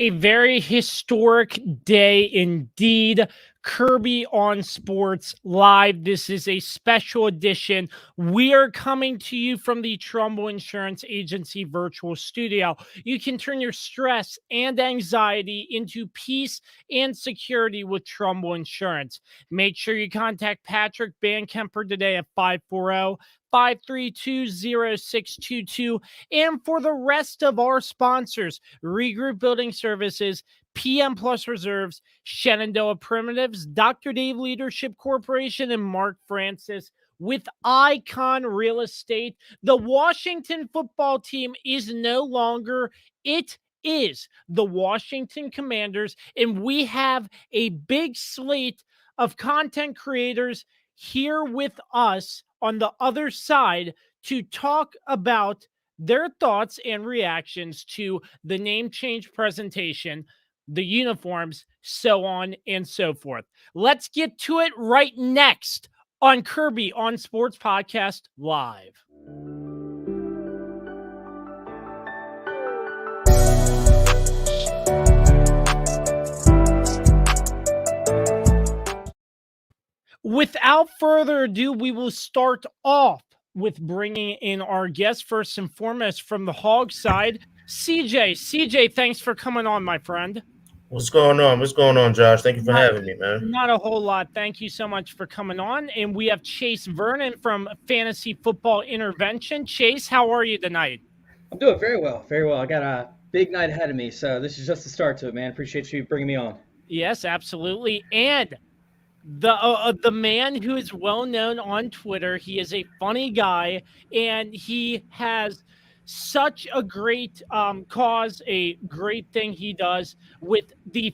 A very historic day indeed. Kirby on Sports Live. This is a special edition. We are coming to you from the Trumbull Insurance Agency virtual studio. You can turn your stress and anxiety into peace and security with Trumbull Insurance. Make sure you contact Patrick Bankemper today at 540-532-0622. And for the rest of our sponsors, Regroup Building Services, PM Plus Reserves, Shenandoah Primitives, Dr. Dave Leadership Corporation, and Mark Francis with Icon Real Estate. The Washington football team is no longer, it is the Washington Commanders, and we have a big slate of content creators here with us on the other side to talk about their thoughts and reactions to the name change presentation, the uniforms, so on and so forth. Let's get to it right next on Kirby on Sports Podcast Live. Without further ado, we will start off with bringing in our guest first and foremost from the Hog side, CJ. CJ, thanks for coming on, my friend. What's going on? What's going on, Josh? Thank you for having me, man. Not a whole lot. Thank you so much for coming on. And we have Chase Vernon from Fantasy Football Intervention. Chase, how are you tonight? I'm doing very well, very well. I got a big night ahead of me, so this is just the start to it, man. Appreciate you bringing me on. Yes, absolutely. And the man who is well known on Twitter, he is a funny guy, and he has such a great cause, a great thing he does with the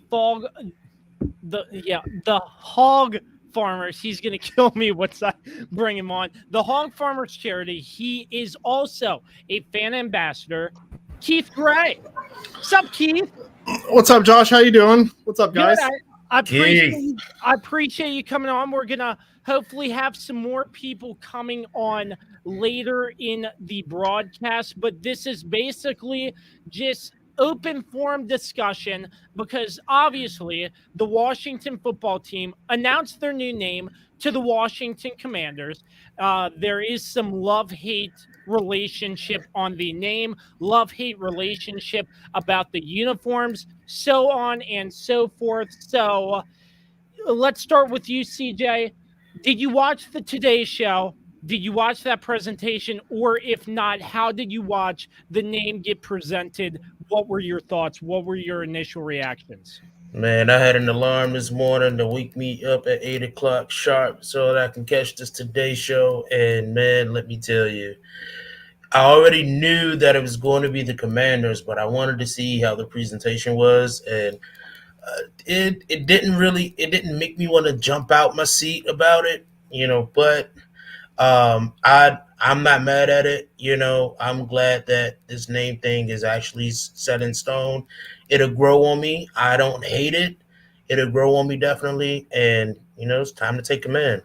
hog farmers. He's gonna kill me once I bring him on. The Hog Farmers Charity. He is also a fan ambassador. Keith Gray. What's up, Keith? What's up, Josh? How you doing? What's up, guys? Good. I appreciate you coming on. We're going to hopefully have some more people coming on later in the broadcast, but this is basically just open forum discussion because obviously the Washington football team announced their new name to the Washington Commanders. There is some love-hate relationship on the name, love-hate relationship about the uniforms, so on and so forth. So let's start with you, CJ. Did you watch the Today Show? Did you watch that presentation? Or if not, how did you watch the name get presented? What were your thoughts? What were your initial reactions? Man, I had an alarm this morning to wake me up at 8 o'clock sharp so that I can catch this Today Show. And, man, let me tell you, I already knew that it was going to be the Commanders, but I wanted to see how the presentation was. And it didn't make me want to jump out my seat about it, but I'm not mad at it. I'm glad that this name thing is actually set in stone. It'll grow on me. I don't hate it. It'll grow on me definitely. And, it's time to take command.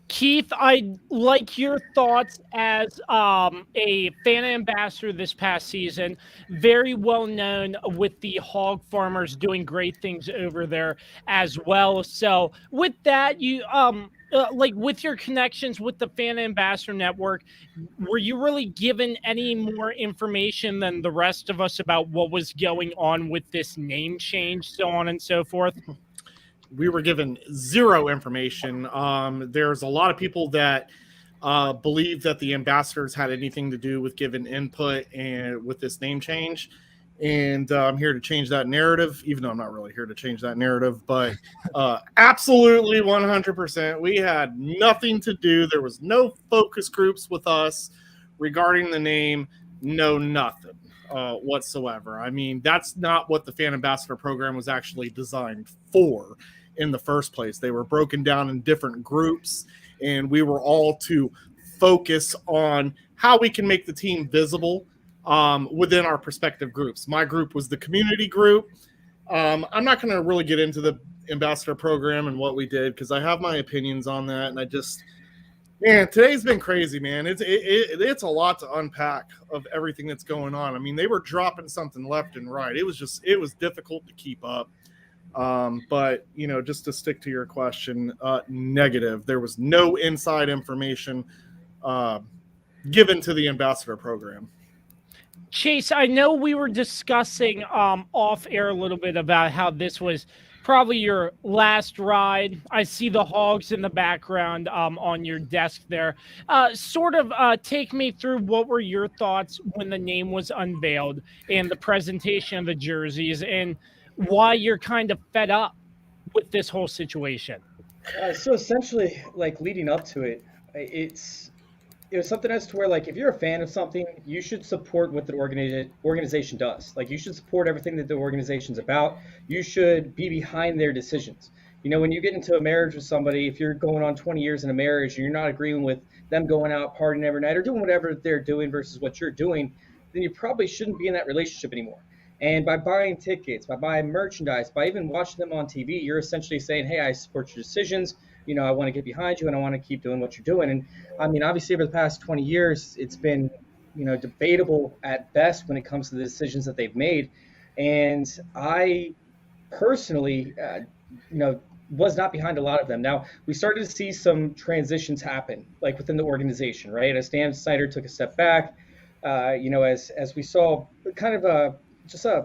Keith, I'd like your thoughts as a fan ambassador this past season, very well known with the Hog Farmers doing great things over there as well. So with that, you with your connections with the Fan Ambassador Network, were you really given any more information than the rest of us about what was going on with this name change, so on and so forth? We were given zero information. There's a lot of people that believe that the ambassadors had anything to do with giving input and with this name change. And I'm here to change that narrative, even though I'm not really here to change that narrative. But absolutely 100%. We had nothing to do. There was no focus groups with us regarding the name. No, nothing whatsoever. I mean, that's not what the Fan Ambassador program was actually designed for in the first place. They were broken down in different groups, and we were all to focus on how we can make the team visible within our respective groups. My group was the community group. I'm not going to really get into the ambassador program and what we did because I have my opinions on that, and Man, today's been crazy, man. It's a lot to unpack of everything that's going on. I mean, they were dropping something left and right. It was difficult to keep up. But just to stick to your question, negative. There was no inside information given to the ambassador program. Chase, I know we were discussing off air a little bit about how this was probably your last ride. I see the hogs in the background on your desk there. Take me through what were your thoughts when the name was unveiled and the presentation of the jerseys, and why you're kind of fed up with this whole situation. So essentially, like leading up to it, it was something as to where, like, if you're a fan of something, you should support what the organization does. Like, you should support everything that the organization's about. You should be behind their decisions. When you get into a marriage with somebody, if you're going on 20 years in a marriage and you're not agreeing with them going out partying every night or doing whatever they're doing versus what you're doing, then you probably shouldn't be in that relationship anymore. And by buying tickets, by buying merchandise, by even watching them on TV, you're essentially saying, hey, I support your decisions. I want to get behind you and I want to keep doing what you're doing. And I mean, obviously over the past 20 years, it's been, debatable at best when it comes to the decisions that they've made. And I personally, was not behind a lot of them. Now, we started to see some transitions happen, like within the organization, right? As Dan Snyder took a step back, as we saw kind of a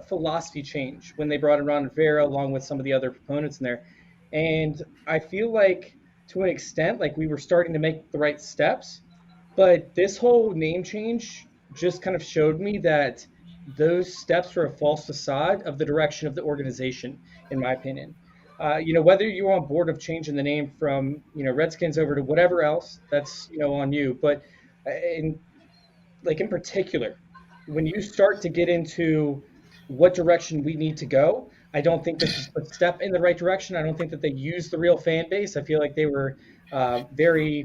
philosophy change when they brought in Ron Rivera along with some of the other proponents in there. And I feel like to an extent, like we were starting to make the right steps, but this whole name change just kind of showed me that those steps were a false facade of the direction of the organization, in my opinion. Whether you're on board of changing the name from, Redskins over to whatever else, that's, on you. But in particular, when you start to get into what direction we need to go, I don't think this is a step in the right direction. I don't think that they used the real fan base. I feel like they were they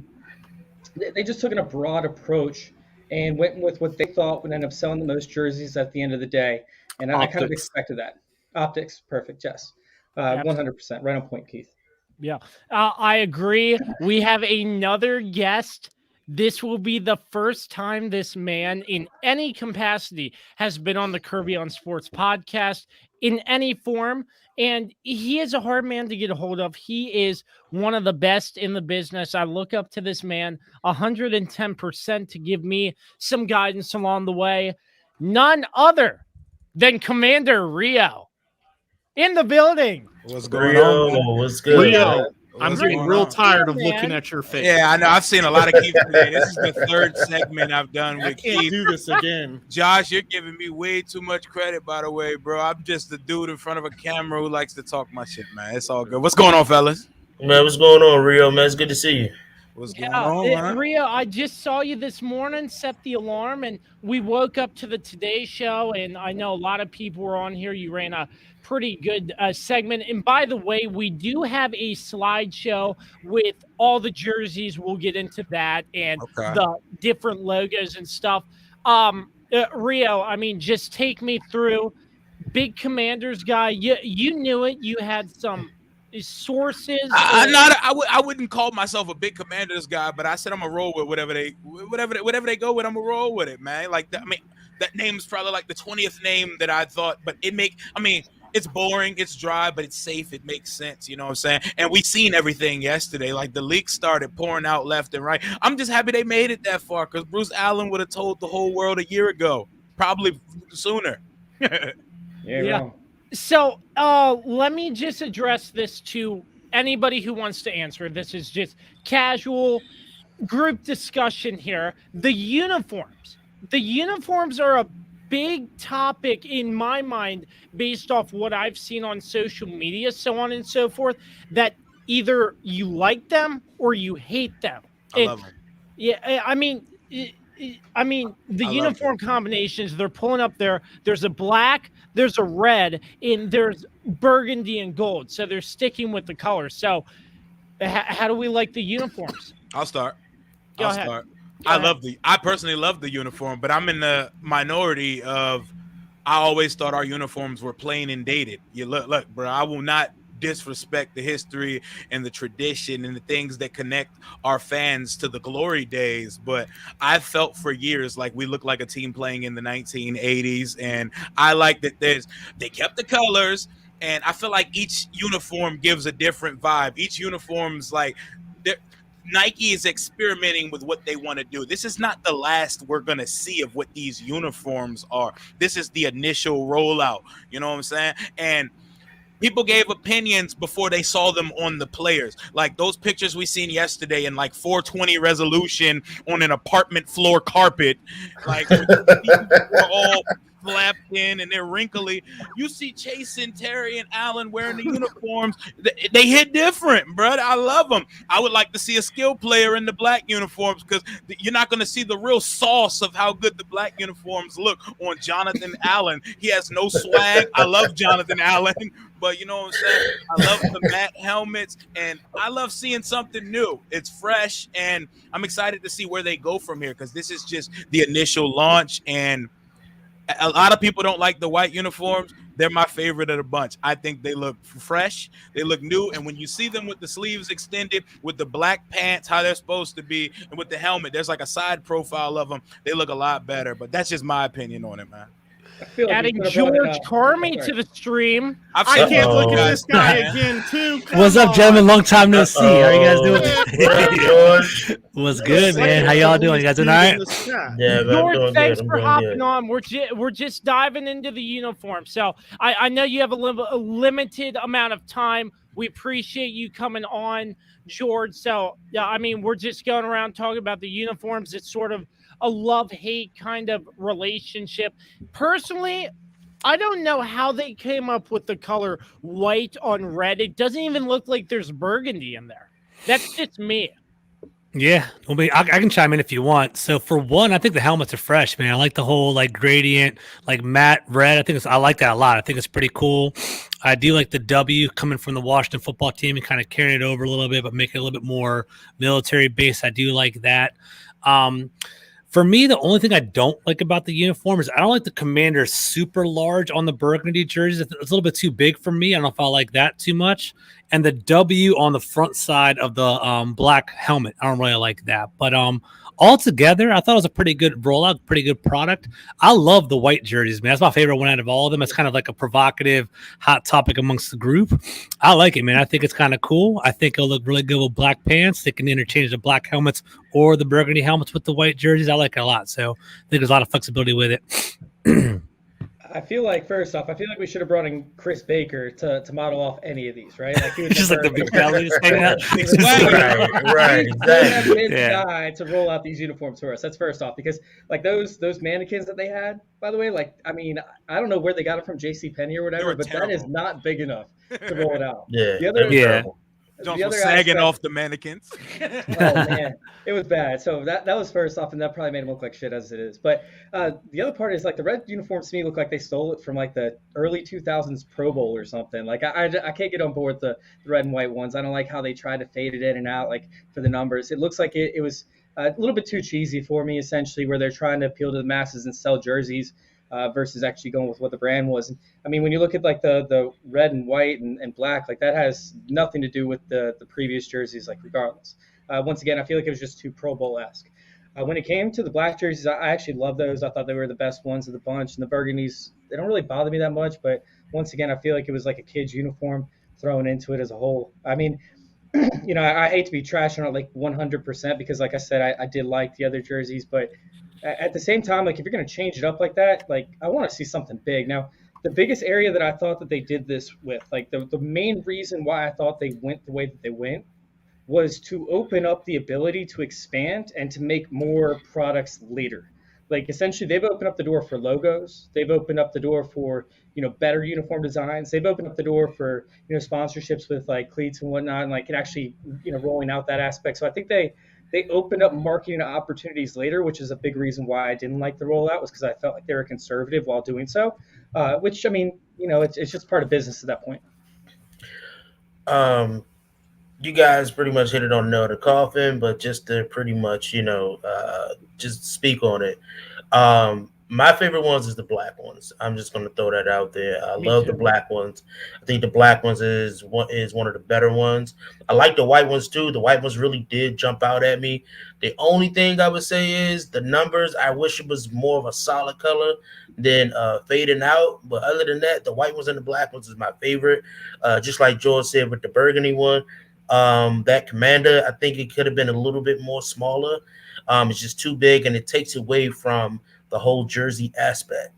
just took a broad approach and went with what they thought would end up selling the most jerseys at the end of the day. And I kind of expected that. Optics, perfect, yes. 100%, right on point, Keith. Yeah, I agree. We have another guest. This will be the first time this man in any capacity has been on the Kirby on Sports podcast in any form. And he is a hard man to get a hold of. He is one of the best in the business. I look up to this man 110% to give me some guidance along the way. None other than Commander Rio in the building. What's going Rio, on, man? what's good? Rio, I'm What's getting going real on? tired of Man. looking at your face. Yeah, I know. I've seen a lot of Keith today. This is the third segment I've done I with can't Keith. do this again. Josh, you're giving me way too much credit, by the way, bro. I'm just the dude in front of a camera who likes to talk my shit, man. It's all good. What's going on, fellas? Man, what's going on, Rio? Man, it's good to see you. What's going on, man? Rio, I just saw you this morning, set the alarm, and we woke up to the Today Show, and I know a lot of people were on here. You ran a pretty good segment. And by the way, we do have a slideshow with all the jerseys. We'll get into that and the different logos and stuff. Rio, I mean, just take me through. Big Commanders guy. You knew it. You had some sources. I wouldn't call myself a big Commanders guy, but I said I'm gonna roll with whatever they go with. I'm gonna roll with it, man. Like that, I mean, that name is probably like the 20th name that I thought, but it's boring, it's dry, but it's safe. It makes sense, you know what I'm saying? And we seen everything yesterday. Like the leaks started pouring out left and right. I'm just happy they made it that far because Bruce Allen would have told the whole world a year ago, probably sooner. Yeah. So let me just address this to anybody who wants to answer. This is just casual group discussion here. The uniforms are a big topic in my mind based off what I've seen on social media, so on and so forth, that either you like them or you hate them. I love them. Yeah, I mean, the uniform combinations they're pulling up there. There's a black, there's a red, and there's burgundy and gold. So they're sticking with the colors. So how do we like the uniforms? I'll start. Go ahead. I personally love the uniform, but I'm in the minority of. I always thought our uniforms were plain and dated. You look, bro. I will not disrespect the history and the tradition and the things that connect our fans to the glory days, but I felt for years like we looked like a team playing in the 1980s, and I like that they kept the colors, and I feel like each uniform gives a different vibe. Each uniform's like Nike is experimenting with what they want to do. This is not the last we're going to see of what these uniforms are. This is the initial rollout. You know what I'm saying? And people gave opinions before they saw them on the players. Like those pictures we seen yesterday in like 420 resolution on an apartment floor carpet. Like we're all flapped in and they're wrinkly. You see Chase and Terry and Allen wearing the uniforms. They hit different, bro. I love them. I would like to see a skill player in the black uniforms because you're not going to see the real sauce of how good the black uniforms look on Jonathan Allen. He has no swag. I love Jonathan Allen, but you know what I'm saying? I love the matte helmets, and I love seeing something new. It's fresh, and I'm excited to see where they go from here because this is just the initial launch, and a lot of people don't like the white uniforms. They're my favorite of the bunch. I think they look fresh. They look new. And when you see them with the sleeves extended, with the black pants, how they're supposed to be, and with the helmet, there's like a side profile of them. They look a lot better. But that's just my opinion on it, man. I feel like Adding George Carmy to the stream. I can't look at this guy again, too. What's up, gentlemen? Long time no see. How you guys doing? George. What's good, man? How y'all doing? You guys doing all right? Yeah, man, George, thanks for hopping good. on. We're just diving into the uniform. So I know you have a limited amount of time. We appreciate you coming on, George. So, yeah, I mean, we're just going around talking about the uniforms. It's sort of a love-hate kind of relationship. Personally, I don't know how they came up with the color white on red. It doesn't even look like there's burgundy in there. That's just me. Yeah, I can chime in if you want. So for one, I think the helmets are fresh, man. I like the whole like gradient, like matte red. I like that a lot. I think it's pretty cool. I do like the W coming from the Washington football team and kind of carrying it over a little bit, but make it a little bit more military based. I do like that. For me, the only thing I don't like about the uniform is I don't like the Commanders super large on the burgundy jerseys. It's a little bit too big for me. I don't know if I like that too much. And the W on the front side of the black helmet, I don't really like that. But altogether, I thought it was a pretty good rollout, pretty good product. I love the white jerseys, man. That's my favorite one out of all of them. It's kind of like a provocative, hot topic amongst the group. I like it, man. I think it's kind of cool. I think it'll look really good with black pants. They can interchange the black helmets or the burgundy helmets with the white jerseys. I like it a lot. So I think there's a lot of flexibility with it. I feel like, first off, we should have brought in Chris Baker to model off any of these, right? Like he was Just like the big belly hanging out. Right, exactly. Guy to roll out these uniforms for us. That's first off, because like those mannequins that they had, by the way, like I mean, I don't know where they got it from, JCPenney or whatever, but terrible. That is not big enough to roll it out. Yeah, the other, Jones was sagging off the mannequins. Oh man, it was bad. So that was first off, and that probably made him look like shit as it is. But the other part is like the red uniforms to me look like they stole it from like the early 2000s Pro Bowl or something. Like I can't get on board with the red and white ones. I don't like how they try to fade it in and out like for the numbers. It looks like it was a little bit too cheesy for me, essentially, where they're trying to appeal to the masses and sell jerseys. Versus actually going with what the brand was. I mean, when you look at like the red and white and black, like that has nothing to do with the previous jerseys, like regardless. Once again, I feel like it was just too Pro Bowl-esque. When it came to the black jerseys, I actually love those. I thought they were the best ones of the bunch. And the burgundies, they don't really bother me that much. But once again, I feel like it was like a kid's uniform thrown into it as a whole. I mean, you know, I hate to be trashing on it like 100% because, like I said, I did like the other jerseys, but at the same time, like if you're going to change it up like that, like I want to see something big. Now, the biggest area that I thought that they did this with, like the main reason why I thought they went the way that they went was to open up the ability to expand and to make more products later. Like essentially they've opened up the door for logos. They've opened up the door for, you know, better uniform designs. They've opened up the door for, you know, sponsorships with like cleats and whatnot, and like it actually, you know, rolling out that aspect. So I think they opened up marketing opportunities later, which is a big reason why I didn't like the rollout, was because I felt like they were conservative while doing so, which, I mean, you know, it's just part of business at that point. You guys pretty much hit it on the nail of the coffin, but just to pretty much, you know, just speak on it. My favorite ones is the black ones. I'm just gonna throw that out there. I Me love too. the black ones. I think the black ones is one of the better ones. I like the white ones too. The white ones really did jump out at me. The only thing I would say is the numbers. I wish it was more of a solid color than fading out. But other than that, the white ones and the black ones is my favorite. Just like George said with the burgundy one, that commander, I think it could have been a little bit more smaller. It's just too big and it takes away from the whole jersey aspect.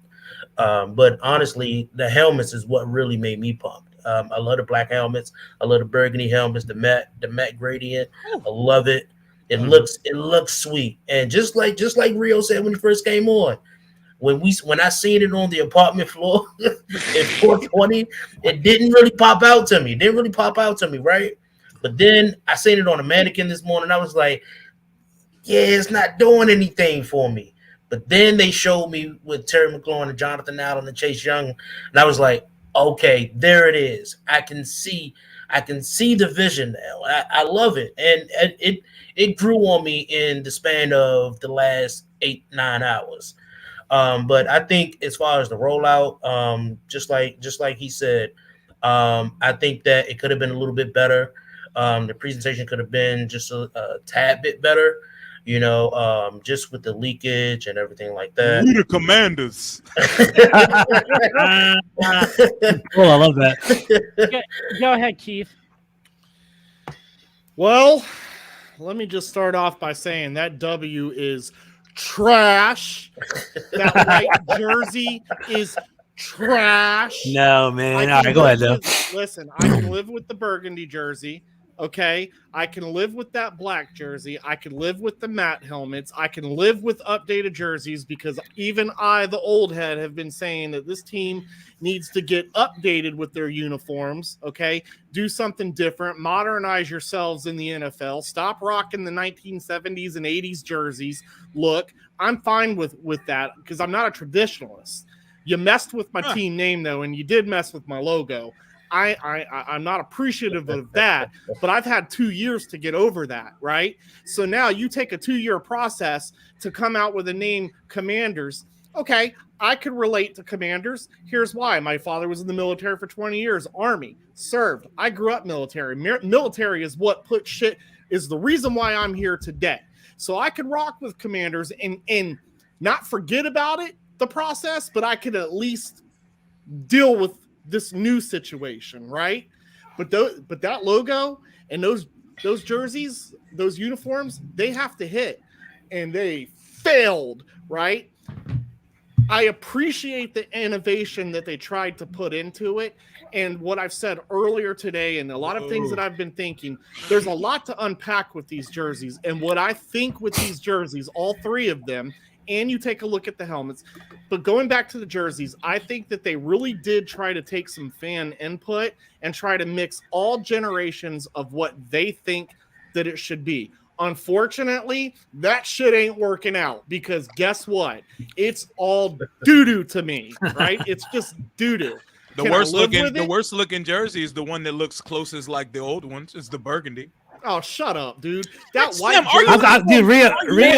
But honestly, the helmets is what really made me pumped. I love the black helmets. I love the burgundy helmets, the matte gradient. I love it. It looks sweet. And just like Rio said when he first came on, when I seen it on the apartment floor in 420, it didn't really pop out to me. It didn't really pop out to me, right? But then I seen it on a mannequin this morning. I was like, yeah, it's not doing anything for me. But then they showed me with Terry McLaurin and Jonathan Allen and Chase Young, and I was like, okay, there it is. I can see the vision now. I love it, and it grew on me in the span of the last 8-9 hours. But I think as far as the rollout, just like he said, I think that it could have been a little bit better. The presentation could have been just a tad bit better. Just with the leakage and everything like that. We the Commanders. Cool, I love that. Go ahead, Keith. Well, let me just start off by saying that W is trash. That white jersey is trash. No, man. All right, go ahead, though. Listen, I can live with the burgundy jersey. Okay, I can live with that black jersey. I can live with the matte helmets. I can live with updated jerseys because even I, the old head, have been saying that this team needs to get updated with their uniforms. Okay, do something different. Modernize yourselves in the NFL. Stop rocking the 1970s and 80s jerseys. Look, I'm fine with that because I'm not a traditionalist. You messed with my team name though, and you did mess with my logo. I'm not appreciative of that, but I've had 2 years to get over that, right? So now you take a 2-year process to come out with a name Commanders. Okay, I can relate to Commanders. Here's why. My father was in the military for 20 years, Army, served. I grew up military. Military is what is the reason why I'm here today. So I can rock with Commanders and not forget about it, the process, but I could at least deal with this new situation, right? But that logo and those jerseys, those uniforms, they have to hit, and they failed, right? I appreciate the innovation that they tried to put into it, and what I've said earlier today, and a lot of things that I've been thinking. There's a lot to unpack with these jerseys, and what I think with these jerseys, all three of them. And you take a look at the helmets. But going back to the jerseys, I think that they really did try to take some fan input and try to mix all generations of what they think that it should be. Unfortunately, that shit ain't working out because guess what? It's all doo-doo to me, right? It's just doo-doo. The worst looking jersey is the one that looks closest like the old ones. It's the burgundy. Oh, shut up, dude! That white dude, Rio.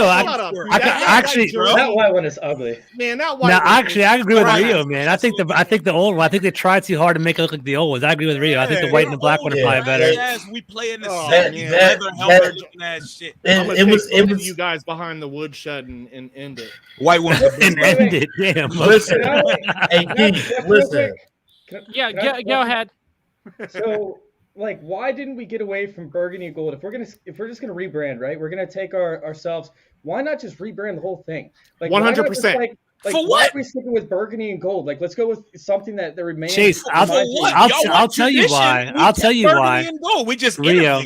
That white one is ugly. Man, that white. Now, actually, I agree with Rio, man. I think the old one. I think they tried too hard to make it look like the old ones. I agree with Rio. I think the white and the black one are probably better. Yes, we play in the shit. It was you guys behind the woodshed and end it. White one and end it. Damn. Listen, hey, listen. Go ahead. So. Like, why didn't we get away from burgundy and gold? If we're just gonna rebrand, right? We're gonna take ourselves. Why not just rebrand the whole thing? Like 100%. Like, for why what? are we sticking with burgundy and gold? Like, let's go with something that remains. Chase, I'll tell you why. I'll tell you why. We just Rio.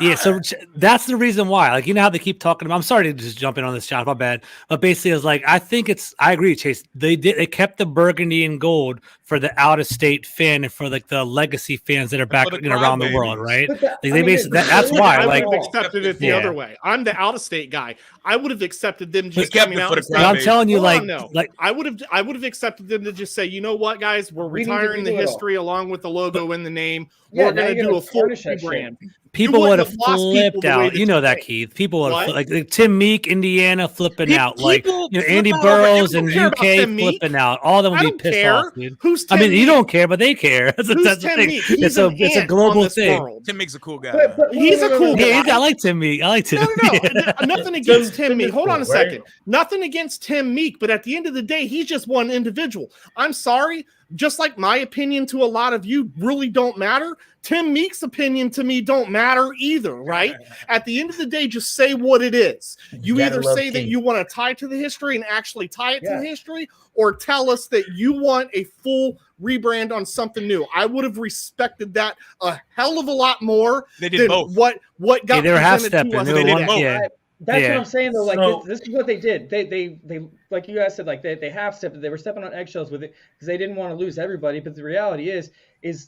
Yeah, so that's the reason why. Like, you know how they keep talking about. I'm sorry to just jump in on this, John. My bad. But basically, it's like I agree, Chase. They kept the burgundy and gold for the out of state fan and for like the legacy fans that are back around the world, right? That's why. I like, would have accepted it the other way. I'm the out of state guy. I would have accepted them just coming out. I'm telling you, like I would have accepted them to just say, you know what, guys, we're retiring the history along with the logo and the name. We're going to do a full rebrand. People would wouldn't have have lost people flipped the way out. that You know you that, think. Keith. People would have What? like Tim Meek, Indiana flipping out. Like People Andy flip out over Burrows I and don't care about UK Tim Meek. flipping out. All of them would I be don't pissed care. off, dude. Who's I Tim mean, you Meek? don't care, but they care. That's Who's the Tim thing. Meek? He's an It's a ant global on this thing. world. Tim Meek's a cool guy. But, man. He's a cool guy. Yeah, I like Tim Meek. I like Tim. No. Nothing against Tim Meek. Hold on a right? second. Nothing against Tim Meek, but at the end of the day, he's just one individual. I'm sorry. Just like my opinion to a lot of you really don't matter, Tim Meek's opinion to me don't matter either, right? At the end of the day, just say what it is. You gotta either love say that Keith. you want to tie to the history and actually tie it to Yeah. the history, or tell us that you want a full rebrand on something new. I would have respected that a hell of a lot more They did than both. what got Yeah, they were half presented to stepping. us They were today. one. Yeah. That's Yeah. what I'm saying though. Like So- this is what they did. They like you guys said, like they half stepped. They were stepping on eggshells with it because they didn't want to lose everybody. But the reality is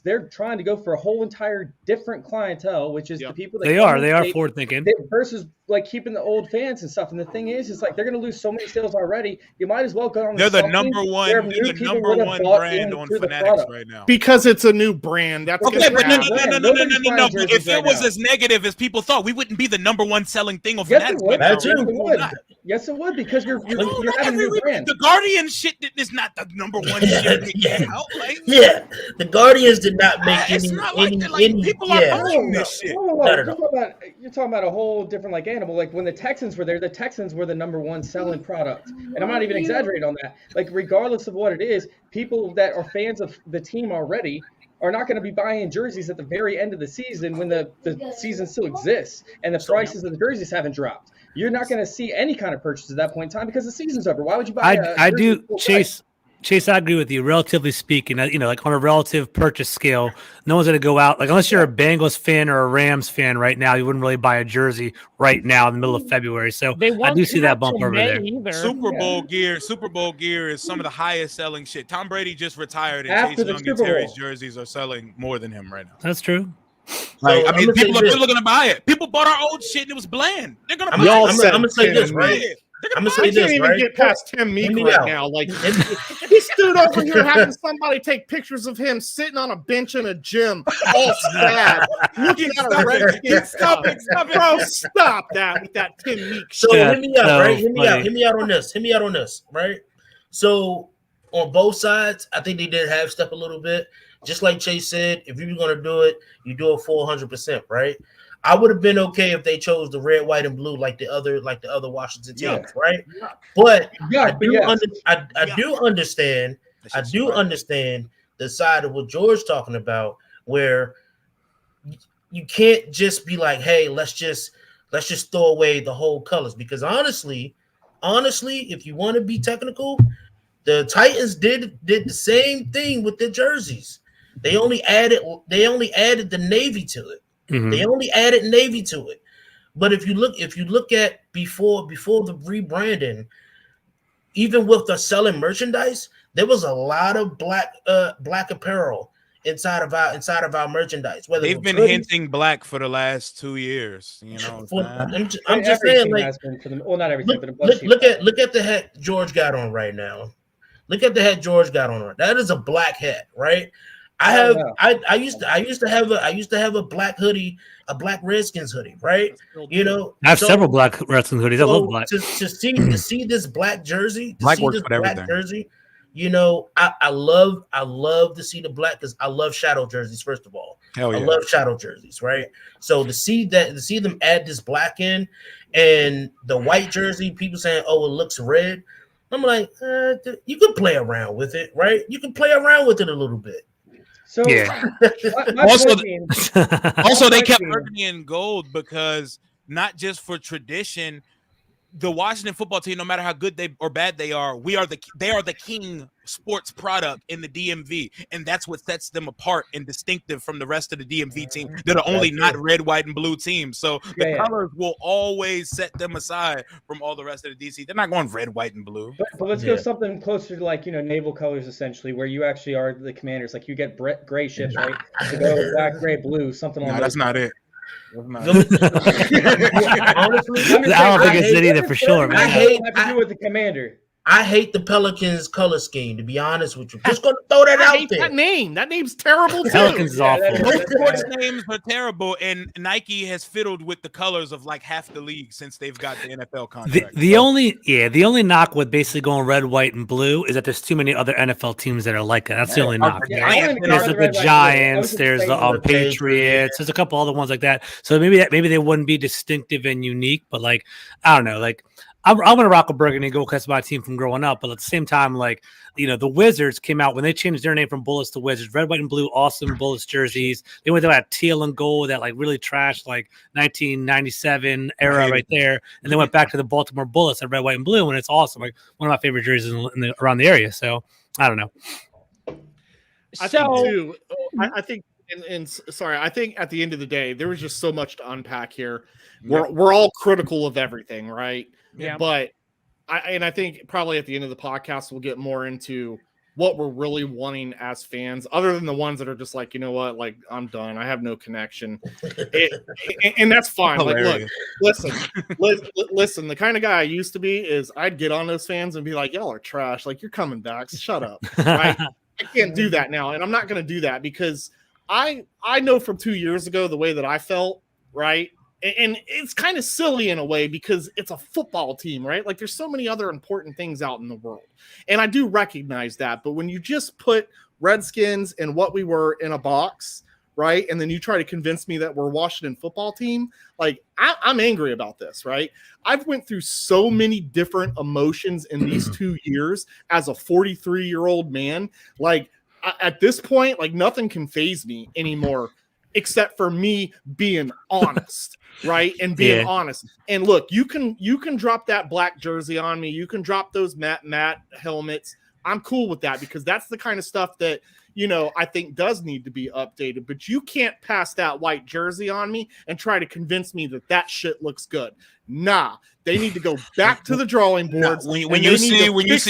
they're trying to go for a whole entire different clientele, which is Yep. the people that They come are. and They are stay- forward thinking. versus like keeping the old fans and stuff. And the thing is like they're going to lose so many sales already. You might as well go on. They're the something number where one. new They're the people number would have one bought brand on into the Fanatics product. right now. Because it's a new brand. That's Okay, gonna but no. happen. Nobody's But buying if jerseys it right was now. as negative as people thought, we wouldn't be the number one selling thing on Yes, it Fanatics. would. right now. That too. Yes, it We're would. not. Yes, it would because you're No, having a new every- brand. The Guardian shit is not the number one shit that came out. Like, Yeah, the Guardians did not make it's any. not like any, that. Like, any people are yeah. buying this shit. Whoa. Not at You're talking about a whole different like animal. Like when the Texans were there, the Texans were the number one selling product, and I'm not even exaggerating on that. Like regardless of what it is, people that are fans of the team already are not going to be buying jerseys at the very end of the season when the season still exists and the prices of the jerseys haven't dropped. You're not going to see any kind of purchase at that point in time because the season's over. Why would you buy? I jersey do, full price? Chase. I agree with you. Relatively speaking, like on a relative purchase scale, no one's going to go out. Like unless you're a Bengals fan or a Rams fan right now, you wouldn't really buy a jersey right now in the middle of February. So They I won't do see come that out bump till over May there. either. Super Bowl gear is some of the highest selling shit. Tom Brady just retired, and After Chase the Young and Super Bowl. Terry's jerseys are selling more than him right now. That's true. Like, So, I mean, I'ma say people are this. still looking to buy it. People bought our old shit and it was bland. They're gonna I'm buy Y'all it. said gonna say this, Tim right? Meek. I'm gonna I say can't this, even right? get past Tim Meek Hear me right out. now. Like he stood over here having somebody take pictures of him sitting on a bench in a gym, all sad, looking at a Redskins Stop stuff. it, stop it. Bro, stop that with that Tim Meek shit. So Yeah, hear me out, so right? Hear me funny. out on this. Hear me out on this, right? So on both sides, I think they did half step a little bit. Just like Chase said, if you were gonna do it, you do it full 100%, right? I would have been okay if they chose the red, white, and blue like the other Washington teams, right? But Yeah, I but do yes. I do understand. That I shit's do right. understand the side of what George's talking about, where you can't just be like, "Hey, let's just throw away the whole colors." Because honestly, if you want to be technical, the Titans did the same thing with their jerseys. They only added the navy to it. Mhm. They only added navy to it. But if you look at before the rebranding, even with the selling merchandise, there was a lot of black apparel inside of our merchandise. Whether They've it was been hoodies, hinting black for the last 2 years. You know, for- man. I'm just Every saying, team like, has been for the, well, not every team, look, but a bunch of look teams at the hat George got on right now. Look at the hat George got on. That is a black hat, right? I used to have a black hoodie, a black Redskins hoodie, right? You know, I have so- several black wrestling hoodies. I so love black. to see this black jersey, Black works for everything. jersey, you know, I love to see the black because I love shadow jerseys. First of all, Hell I yeah. love shadow jerseys, right? So to see them add this black in and the white jersey, people saying, "Oh, it looks red." I'm like, you can play around with it, right? You can play around with it a little bit. So Yeah. my Also, point being, Also, they my kept team- burgundy and gold because not just for tradition, the Washington football team, no matter how good they or bad they are, they are the king sports product in the DMV, and that's what sets them apart and distinctive from the rest of the DMV team. They're the only not red, white, and blue team, so the Yeah. colors will always set them aside from all the rest of the DC. They're not going red, white, and blue. but let's Yeah. go something closer to like naval colors essentially, where you actually are the commanders. Like you get gray ships, right? To go black, gray, blue, something No, like that's that. not it. Honestly, I don't think it's it either for sure, I man. hate have to do with the commander. I hate the Pelicans color scheme, to be honest with you. Just gonna throw that I out hate there. that name. That name's terrible too. Pelicans is awful. Most sports names are terrible, and Nike has fiddled with the colors of like half the league since they've got the NFL contract. The only knock with basically going red, white, and blue is that there's too many other NFL teams that are like it. That's the only knock. Yeah, I wanted to There's go the red, white, blue. I Giants. was just There's the saying- Patriots. There's a couple other ones like that. So maybe they wouldn't be distinctive and unique, but like I don't know, like. I'm gonna rock a burgundy and go because my team from growing up, but at the same time, like the Wizards came out when they changed their name from Bullets to Wizards. Red, white, and blue, awesome Bullets jerseys. They went to that teal and gold, that like really trash like 1997 era right there, and they went back to the Baltimore Bullets at red, white, and blue, and it's awesome. Like one of my favorite jerseys around the area. So I don't know. I think too. I think. And sorry, I think at the end of the day, there was just so much to unpack here. We're all critical of everything, right? Yeah. But I think probably at the end of the podcast, we'll get more into what we're really wanting as fans, other than the ones that are just like, you know what, like I'm done. I have no connection, and that's fine. Like, look, listen. The kind of guy I used to be is I'd get on those fans and be like, y'all are trash. Like you're coming back. Shut up. Right? I can't do that now, and I'm not going to do that because I know from 2 years ago the way that I felt, right? And it's kind of silly in a way because it's a football team, right? Like there's so many other important things out in the world. And I do recognize that. But when you just put Redskins and what we were in a box, right? And then you try to convince me that we're Washington football team, like I'm angry about this, right? I've went through so many different emotions in these 2 years as a 43-year-old man. Like at this point, like nothing can faze me anymore except for me being honest, right? And being honest. And look, you can drop that black jersey on me. You can drop those matte helmets. I'm cool with that because that's the kind of stuff that, I think does need to be updated. But you can't pass that white jersey on me and try to convince me that shit looks good. Nah, they need to go back to the drawing boards. When you see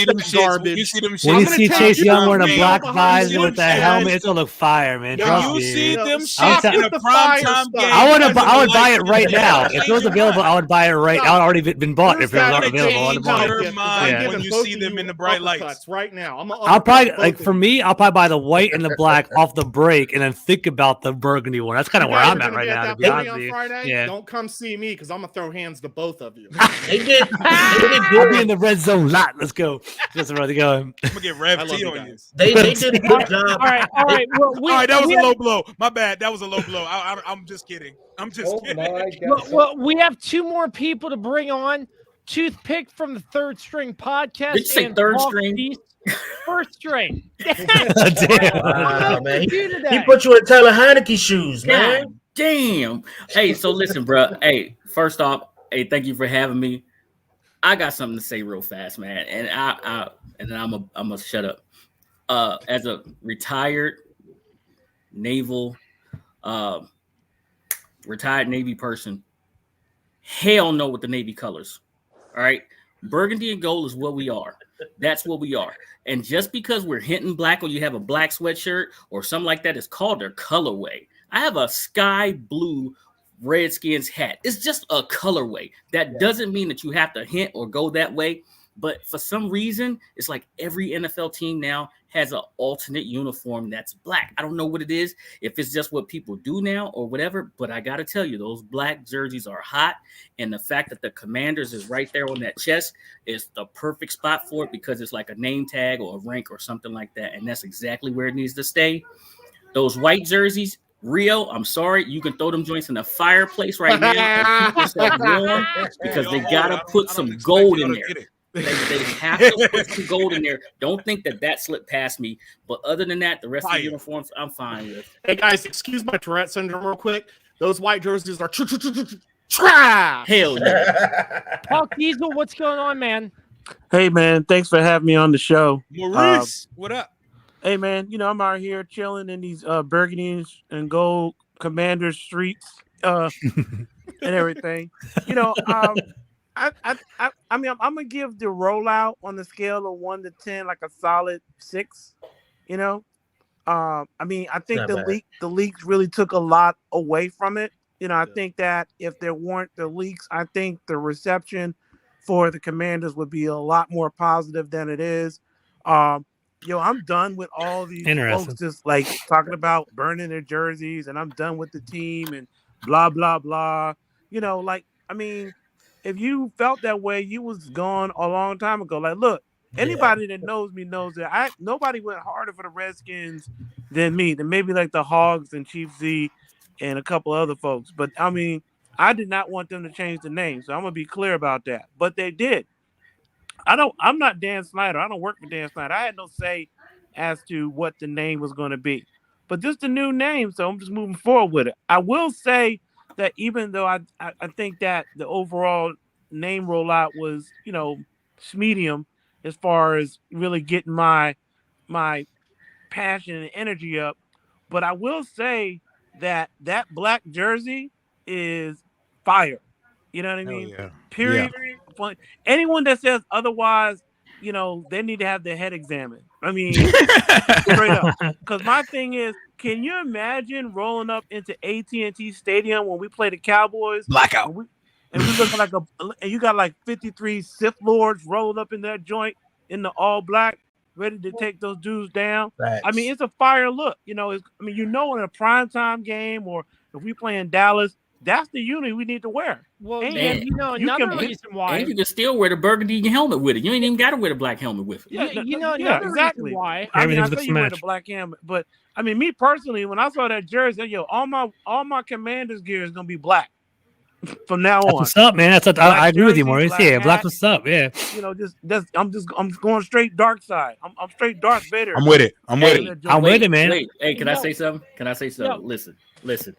them garbage, when you see Chase Young wearing a black visor with that helmet, it's gonna look fire, man. When you see them shit in a primetime game, I would buy it right now. If it was available, I would buy it right now. I would already been bought if it was available. When you see them in the bright lights right now. I'll probably for me, I'll probably buy the white and the black off the break, and then think about the burgundy one. That's kind of where I'm at right now. To be honest with you, yeah. Don't come see me because I'm gonna throw hands to both of you. They did I'll be in the red zone lot. Let's go. Let's ready to go. I'm gonna get Rev T on you. They did a good job. All right. All right, that was a low blow. My bad. That was a low blow. I'm just kidding. I'm just kidding. Well, we have two more people to bring on. Toothpick from the Third String Podcast. Did you say third string? Beast, first string. Wow, man. He put you in Taylor Heineke shoes, man. God damn. Hey, so listen, bro. Hey, first off, hey, thank you for having me. I got something to say real fast, man, and I'm gonna shut up. As a retired Navy person, hell no with the Navy colors. All right, burgundy and gold is what we are. That's what we are. And just because we're hinting black or you have a black sweatshirt or something like that, it's called their colorway. I have a sky blue Redskins hat. It's just a colorway. That doesn't mean that you have to hint or go that way. But for some reason, it's like every NFL team now has an alternate uniform that's black. I don't know what it is, if it's just what people do now or whatever, but I got to tell you, those black jerseys are hot. And the fact that the Commanders is right there on that chest is the perfect spot for it because it's like a name tag or a rank or something like that. And that's exactly where it needs to stay. Those white jerseys, Rio, I'm sorry, you can throw them joints in the fireplace right now and keep yourself warm because they got to put some gold in there. They have to put some gold in there. Don't think that slipped past me. But other than that, the rest of the uniforms, I'm fine with. Hey, guys, excuse my Tourette syndrome real quick. Those white jerseys are trash. Hell yeah. Paul Diesel, what's going on, man? Hey, man, thanks for having me on the show. Maurice, what up? Hey, man, I'm out here chilling in these burgundy and gold Commander streets and everything. I mean, I'm gonna give the rollout on the scale of 1 to 10 like a solid 6. I mean, I think the leaks really took a lot away from it. I think that if there weren't the leaks, I think the reception for the Commanders would be a lot more positive than it is. I'm done with all these folks just like talking about burning their jerseys, and I'm done with the team and blah blah blah. If you felt that way, you was gone a long time ago. Like, look, anybody that knows me knows that nobody went harder for the Redskins than me. Than maybe like the Hogs and Chief Z and a couple other folks. But I did not want them to change the name, so I'm gonna be clear about that. But they did. I'm not Dan Snyder. I don't work for Dan Snyder. I had no say as to what the name was going to be. But this is a new name, so I'm just moving forward with it. I will say that even though I think that the overall name rollout was, medium as far as really getting my passion and energy up, but I will say that black jersey is fire. You know what I mean? Yeah. Period. Yeah. Anyone that says otherwise, they need to have their head examined. Straight up. Because my thing is, can you imagine rolling up into AT&T Stadium when we play the Cowboys? Blackout. And we look like and you got like 53 Sith Lords rolled up in that joint in the all black, ready to take those dudes down. Facts. It's a fire look. In a primetime game, or if we play in Dallas, that's the unit we need to wear. Well, another reason why. And you can still wear the burgundy helmet with it. You ain't even got to wear the black helmet with it. Another reason why. I know you wear the black helmet, but me personally, when I saw that jersey, all my Commanders gear is gonna be black from now on. What's up, man? I agree with you, Maurice. Yeah, black what's up. Yeah. I'm going straight dark side. I'm straight Darth Vader. I'm with it. I'm with it, man. Wait, hey, can I say something? No. Listen.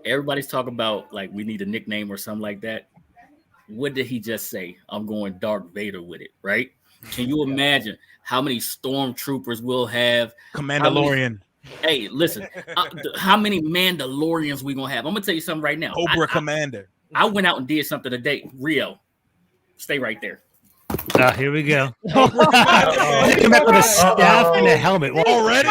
Everybody's talking about like we need a nickname or something like that. What did he just say? I'm going Darth Vader with it, right? Can you imagine how many stormtroopers we'll have? Mandalorian. Hey, listen, how many Mandalorians we gonna have? I'm gonna tell you something right now. Cobra Commander. I went out and did something today. Rio, stay right there. Here we go. Come back with a staff and a helmet already.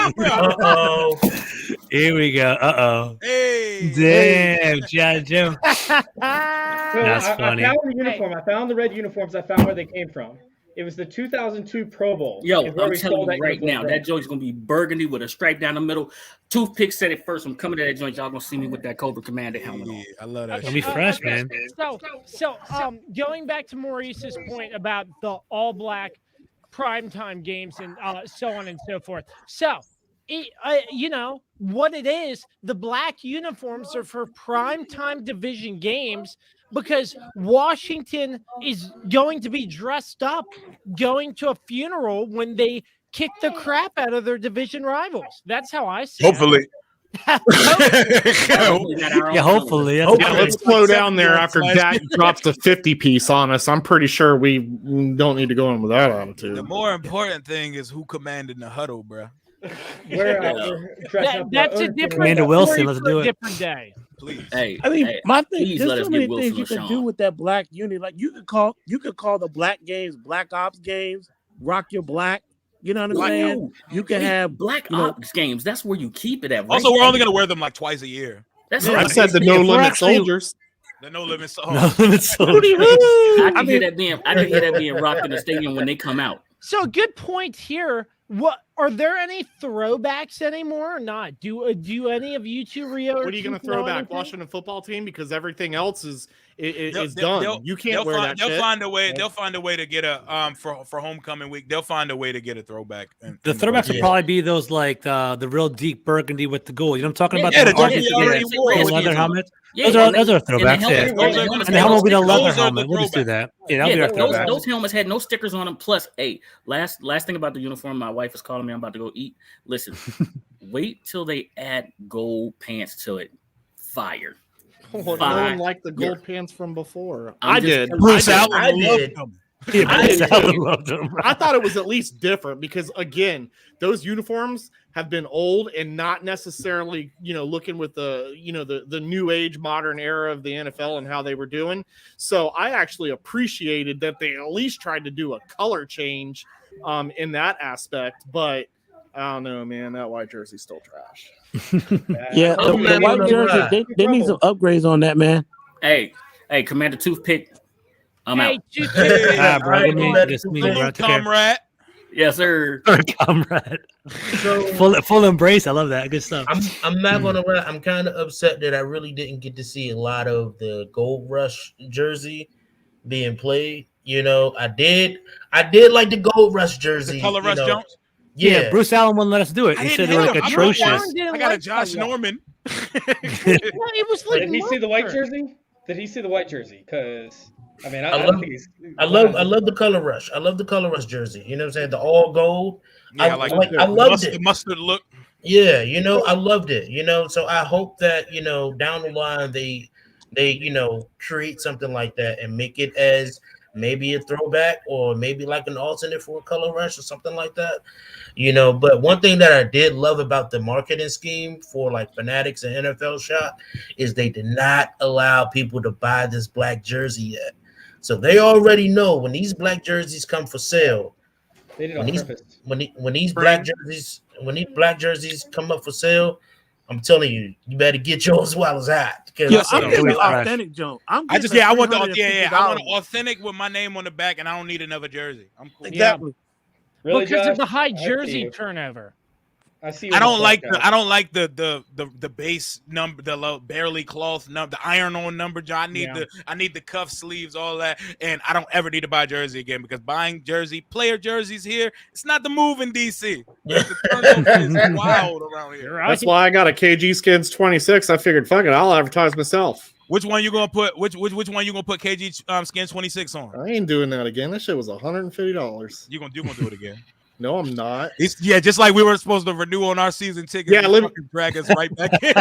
Here we go. Hey, damn, Joe. That's funny. I found the uniform. I found the red uniforms. I found where they came from. It was the 2002 Pro Bowl. Yo, I'm telling you right now, that joint's gonna be burgundy with a stripe down the middle. Toothpick said it first. I'm coming to that joint. Y'all gonna see me with that Cobra Commander helmet on. I love that. It'll be fresh, man. So, going back to Maurice's point about the all black primetime games and so on and so forth. So, what it is, the black uniforms are for primetime division games because Washington is going to be dressed up going to a funeral when they kick the crap out of their division rivals. That's how I see Hopefully. Hopefully. Let's slow down there after Dak drops the 50-piece on us. I'm pretty sure we don't need to go in with that attitude. The more important thing is who commanded the huddle, bro. That's a different Commander Wilson. Let's do it. Different day. Please. My thing. There's so many things you can do with that black unit. Like you could call the black games Black Ops games. Rock your black. You know what I'm saying? You can have Black Ops games. That's where you keep it at. Also, we're only gonna wear them like twice a year. That's I said the No Limit Soldiers. The No Limit Soldiers. No Limit Soldiers. I can hear that being rocked in the stadium when they come out. So a good point here. What are there any throwbacks anymore or not? Do any of you two, Rio? What are you going to throw back? Washington football team, because everything else is done. You can't wear that. They'll find a way. They'll find a way to get a for homecoming week. They'll find a way to get a throwback. The throwbacks will probably be those like the real deep burgundy with the gold. You know what I'm talking about? Yeah, the jacket already wore. Leather helmet. Yeah, those are throwbacks. And the helmet will be the leather helmet. We'll just do that. Yeah, that'll be our throwback. Those helmets had no stickers on them. Plus, last thing about the uniform, my wife is calling me. I'm about to go eat. Listen, wait till they add gold pants to it. Fire. No one liked the gold pants from before. I did. Bruce Allen loved them. I thought it was at least different because, again, those uniforms have been old and not necessarily, looking with the new age modern era of the NFL and how they were doing. So I actually appreciated that they at least tried to do a color change in that aspect. But I don't know, man, that white jersey's still trash. The white jersey, they need some upgrades on that, man. Hey, Commander Toothpick. I'm Hey, out. Choo Hey, Ah, bro, all right, good meeting. better Just do meeting, that. bro. Salute, Take care. comrade. Yes, sir. Comrade. So Full embrace. I love that. Good stuff. I'm not gonna lie. I'm kind of upset that I really didn't get to see a lot of the Gold Rush jersey being played. You know, I did like the Gold Rush The jersey. color You rush know, Jones. yeah. Bruce Allen wouldn't let us do it. I He didn't said they were have like it. I brought atrocious. one. didn't I got a like Josh color. Norman. No, it was like Did he see the white mustard. jersey? Did he see the white jersey? Because I mean, I I don't love think he's. I love the color rush. I love the color rush jersey. You know what I'm saying? The all gold. Yeah, I like I loved the it. mustard look. Yeah, you know, I loved it. You know, so I hope that down the line they create something like that and make it as maybe a throwback or maybe like an alternate for a color rush or something like that. You know, but one thing that I did love about the marketing scheme for like Fanatics and NFL Shop is they did not allow people to buy this black jersey yet. So they already know when these black jerseys come for sale, They did when on these purpose. when these black jerseys come up for sale, I'm telling you, you better get yours while it's hot. Yo, Because I'm Yeah, getting it the was fresh. authentic Jones. I'm I getting just I want the $350. I want an authentic with my name on the back, and I don't need another jersey. I'm cool. Exactly. Really, Because Josh? of the high I see jersey you. turnover. I see you. I in the don't like clutch, the I don't like the base number, the low, barely cloth number, the iron on number. I need the cuff sleeves, all that, and I don't ever need to buy a jersey again because buying player jerseys here, it's not the move in DC. The turnover is wild around here. Right? That's why I got a KG Skins 26. I figured, fuck it, I'll advertise myself. Which one you gonna put? Which one you gonna put KG Skin 26 on? I ain't doing that again. That shit was $150. You gonna do it again? No, I'm not. Just like we were supposed to renew on our season tickets. Yeah, let me drag us right back in.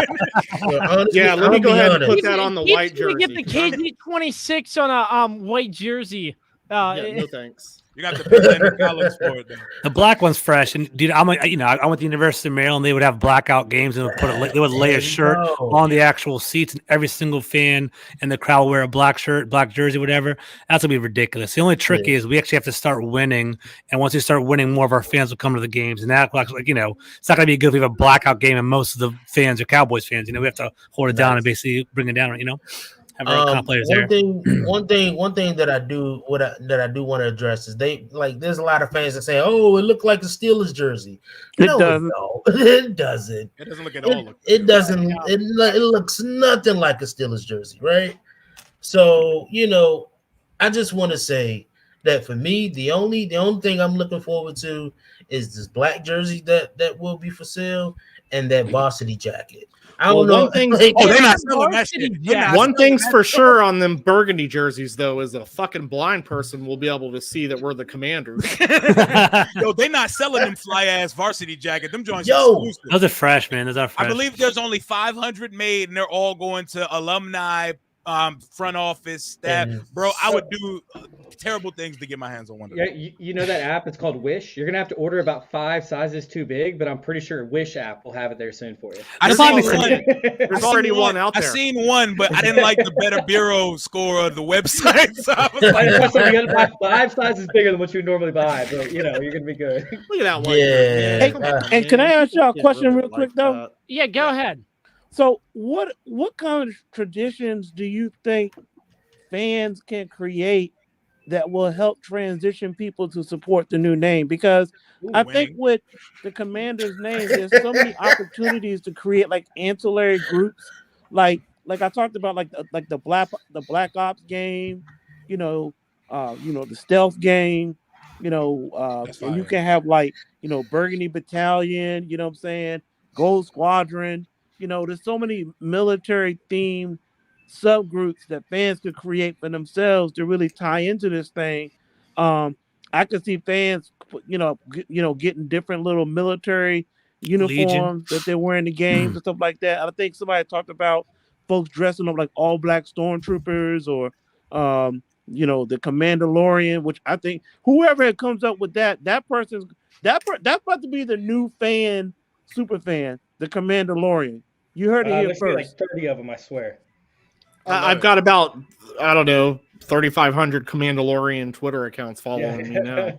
Yeah, let me go ahead and put that on the white Keep jersey. get the KG 26 on a white jersey. Yeah, no thanks. You got to put in the colors for it. Though. The black one's fresh, and dude, I went to the University of Maryland. They would have blackout games, and they would lay a shirt on the actual seats, and every single fan in the crowd would wear a black shirt, black jersey, whatever. That's gonna be ridiculous. The only trick is we actually have to start winning, and once we start winning, more of our fans will come to the games, and that it's not gonna be good if we have a blackout game and most of the fans are Cowboys fans. We have to hold it down and basically bring it down. Have our top players there. One thing that I do want to address is there's a lot of fans that say, "Oh, it looked like a Steelers jersey." It doesn't. It doesn't. It doesn't look at all. It doesn't. It looks nothing like a Steelers jersey, right? So I just want to say that for me, the only thing I'm looking forward to is this black jersey that will be for sale and that varsity jacket. I don't know. They're not selling that shit. One thing's for sure on them burgundy jerseys, though, is a fucking blind person will be able to see that we're the Commanders. Yo, they're not selling them fly ass varsity jacket. Them joints. Those are fresh, man. Those are fresh. I believe there's only 500 made, and they're all going to alumni, front office staff. Bro, I would do terrible things to get my hands on one of them. Yeah, you know that app? It's called Wish. You're gonna have to order about 5 sizes too big, but I'm pretty sure Wish app will have it there soon for you. There's already one out there. I seen one, but I didn't like the Better Bureau score of the website. So I was like, you gotta buy 5 sizes bigger than what you normally buy, but you're gonna be good. Look at that one. Yeah. And can I ask y'all a question real quick though? Yeah, go ahead. So what kind of traditions do you think fans can create that will help transition people to support the new name? Because I think with the Commanders name, there's so many opportunities to create like ancillary groups, like I talked about, like the Black Ops game, the stealth game, and you can have Burgundy Battalion, you know what I'm saying, Gold Squadron. There's so many military themed subgroups that fans could create for themselves to really tie into this thing. I could see fans, getting different little military uniforms that they're wearing the games and stuff like that. I think somebody talked about folks dressing up like all black stormtroopers or, the Commandalorian, which I think whoever comes up with that's about to be the new super fan, the Commandalorian. You heard it here There's first. like 30 of them, I swear. I've got about 3,500 Commandalorian Twitter accounts following me now.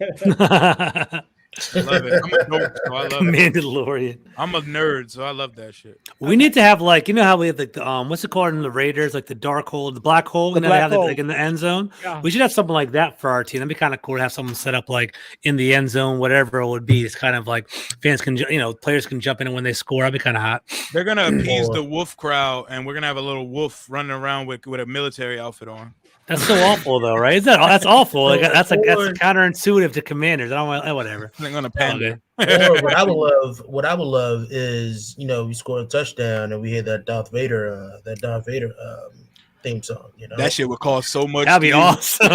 I love it. I'm a nerd, so I love it. Mandalorian. I'm a nerd, so I love that shit. We need to have like, you know how we have like the what's it called in the Raiders, like the dark hole, the black hole, The and then they black have it hole. like in the end zone. Yeah. We should have something like that for our team. That'd be kind of cool to have someone set up like in the end zone, whatever it would be. It's kind of like fans can, players can jump in when they score. That'd be kind of hot. They're gonna appease the wolf crowd, and we're gonna have a little wolf running around with a military outfit on. That's so awful, though, right? That's awful. Like that's counterintuitive to Commanders. I don't want whatever. They're gonna pander. Or what I would love is, we score a touchdown and we hear that Darth Vader theme song. That shit would cost so much. That'd be awesome.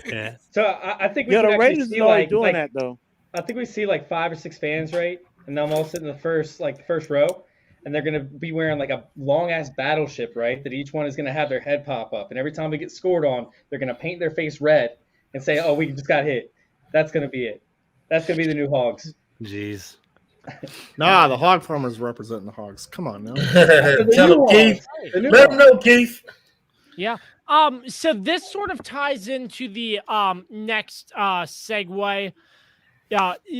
Yeah. So I think we Yeah, can the actually Raiders see is always like doing that though. I think we see like 5 or 6 fans, right? And them all sitting in the first row, and they're gonna be wearing like a long ass battleship, right? That each one is gonna have their head pop up, and every time we get scored on, they're gonna paint their face red and say, "Oh, we just got hit." That's gonna be it. That's gonna be the new Hogs. Jeez. Nah, the hog farmers representing the hogs. Come on now. Tell them, Keith. Let them know, Keith. Yeah. So this sort of ties into the next segue,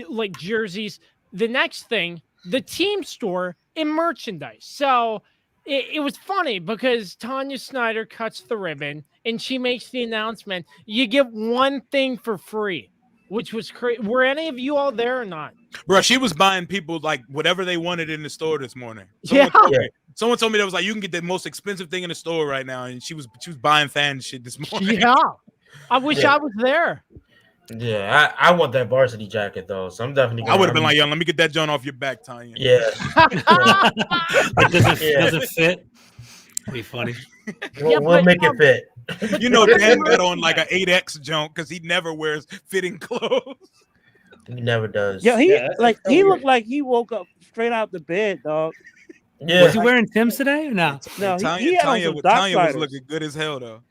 like jerseys. The next thing, the team store and merchandise. So it was funny because Tanya Snyder cuts the ribbon and she makes the announcement: you get one thing for free, which was crazy. Were any of you all there or not? Bro, she was buying people like whatever they wanted in the store this morning. Someone told me that was like, you can get the most expensive thing in the store right now, and she was buying fan shit this morning. Yeah, I wish I was there. Yeah, I want that varsity jacket though, so I'm definitely. I would have been like, yo, let me get that joint off your back, Tanya. Yeah. Like, does it fit? That'd be funny. We'll make it fit. You know, Dan got on like an 8X junk because he never wears fitting clothes. He never does. Yeah, he weird. looked like he woke up straight out the bed, dog. Yeah. Was he wearing Tim's today or no? No, Tanya, Tanya was was looking good as hell though.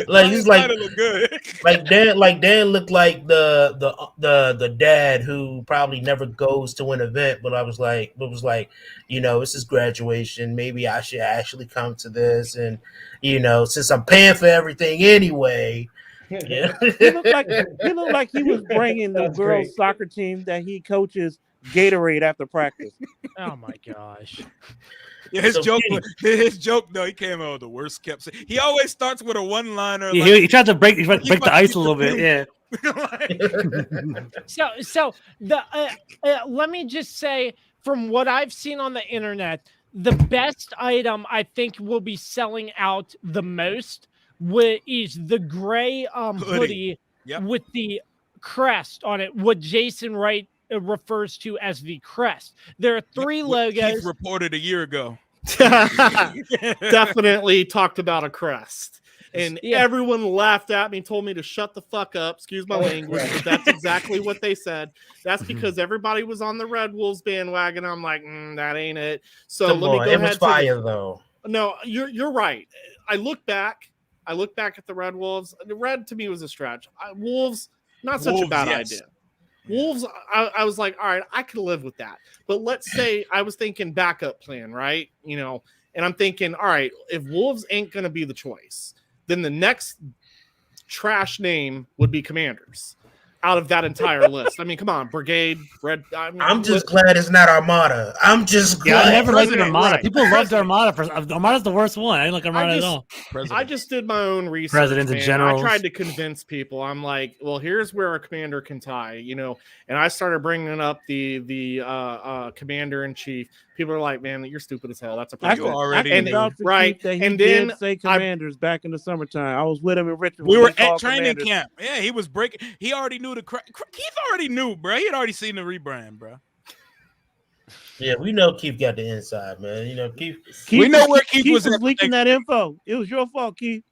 Like he's like look good. like Dan looked like the dad who probably never goes to an event, but was like, this is graduation. Maybe I should actually come to this, and since I'm paying for everything anyway. Yeah. He looked like he was bringing the That's girls' great. soccer team that he coaches Gatorade after practice. Oh my gosh. Yeah, his So joke though, he came out with the worst kept. He always starts with a one-liner. Yeah, like, he tried to break the ice a little bit. Yeah. So the let me just say, from what I've seen on the internet, the best item I think will be selling out the most is the gray hoodie Yep. with the crest on it, what Jason Wright refers to as the crest. There are 3 what logos. Keith reported a year ago. Definitely talked about a crest. And Yeah. everyone laughed at me and told me to shut the fuck up. Excuse my language, but that's exactly what they said. That's because everybody was on the Red Wolves bandwagon. I'm like, that ain't it. So Come let me on, go it ahead. was fire though. No, you're right. I look back at the Red Wolves. The Red to me was a stretch. Wolves, not such a Wolves, bad yes. idea. Wolves, I was like, all right, I could live with that. But let's say I was thinking backup plan, right? And I'm thinking, all right, if Wolves ain't going to be the choice, then the next trash name would be Commanders out of that entire list. I mean, come on, Brigade, Red. I'm just glad it's not Armada. I'm just glad. Yeah, I never liked President, Armada. right. People loved Armada. Armada's the worst one. I didn't like Armada at all. I just did my own research. Presidents and man. generals. I tried to convince people. I'm like, well, here's where a commander can tie, and I started bringing up the commander in chief. People are like, man, you're stupid as hell. That's a I pretty You can- already I can knew. vouch for Right, Keith that he and did then say Commanders back in the summertime. I was with him in Richmond. We when were they at called training Commanders. camp. Yeah, he was breaking. He already knew Keith already knew, bro. He had already seen the rebrand, bro. Yeah, we know Keith got the inside, man. Keith. We know where Keith was was at leaking next that info. It was your fault, Keith.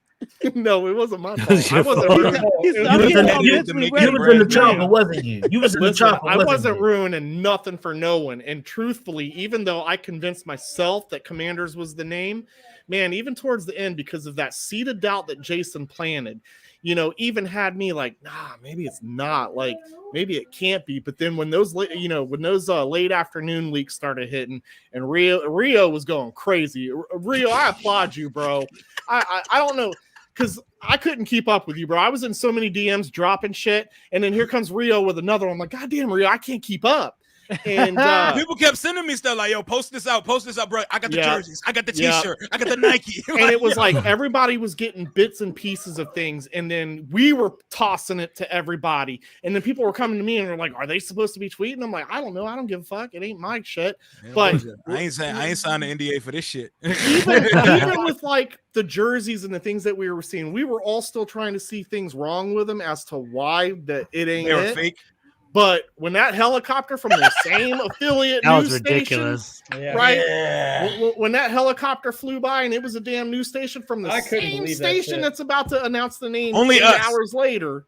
No, it wasn't my was fault. I your wasn't fault. ruining. He's- You I'm was getting in all the- this you with was Red You was in the Wolves. chopper, wasn't you? You was in the Listen, chopper. I wasn't you? ruining nothing for no one. And truthfully, even though I convinced myself that Commanders was the name, man, even towards the end, because of that seed of doubt that Jason planted, even had me like, nah, maybe it's not. Like, maybe it can't be. But then when those, late afternoon leaks started hitting, and Rio was going crazy. Rio, I applaud you, bro. I don't know. because I couldn't keep up with you, bro. I was in so many DMs dropping shit, and then here comes Rio with another one. I'm like, God damn, Rio, I can't keep up. And people kept sending me stuff like, yo, post this out, bro. I got the jerseys, I got the Yeah. t-shirt, I got the Nike. And it was like everybody was getting bits and pieces of things, and then we were tossing it to everybody. And then people were coming to me and were like, "Are they supposed to be tweeting?" I'm like, "I don't know. I don't give a fuck. It ain't my shit." Yeah, but I ain't signed an NDA for this shit. even with like the jerseys and the things that we were seeing, we were all still trying to see things wrong with them as to why that it ain't They were it. fake. But when that helicopter from the same affiliate That was news ridiculous. station, right? Yeah. When that helicopter flew by and it was a damn news station from the I couldn't same believe that station shit. that's about to announce the name Only 8 us. hours later.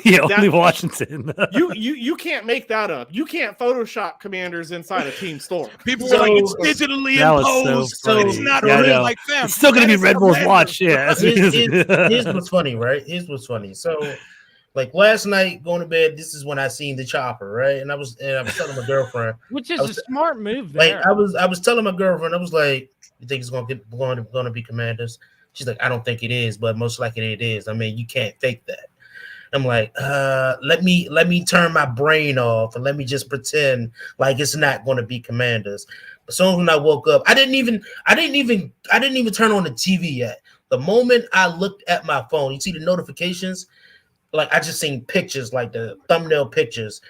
Yeah, only Washington. You can't make that up. You can't Photoshop Commanders inside a team store. People So- were like, it's digitally That was so imposed. funny. It's not Yeah, I real. know. Like, fam, It's still gonna that be is Red Bull's Commanders. watch. Yeah. Here's what's funny, right? Here's what's funny. So, like last night going to bed, this is when I seen the chopper, right? And I was telling my girlfriend, Which is I a was- smart move like there. I was telling my girlfriend, I was like, "You think it's going to be Commanders?" She's like, "I don't think it is, but most likely it is. I mean, you can't fake that." I'm like, let me turn my brain off and let me just pretend like it's not going to be Commanders. As soon as when I woke up, I didn't even turn on the TV yet. The moment I looked at my phone, you see the notifications, like I just seen pictures, like the thumbnail pictures,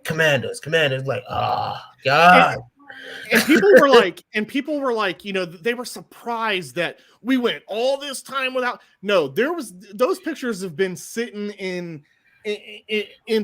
Commanders, like, oh God. And people were like, you know, they were surprised that we went all this time without. No, those pictures have been sitting in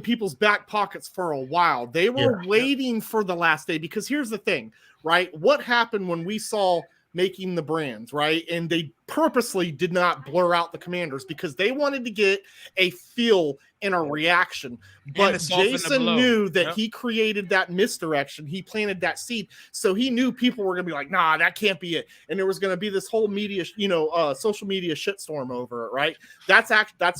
people's back pockets for a while. They were waiting for the last day, because here's the thing, right? What happened when we saw making the brands, right? And they purposely did not blur out the Commanders because they wanted to get a feel and a reaction. But to soften the Jason blow. knew that Yep. he created that misdirection. He planted that seed. So he knew people were going to be like, nah, that can't be it. And there was going to be this whole media, social media shitstorm over it, right? That's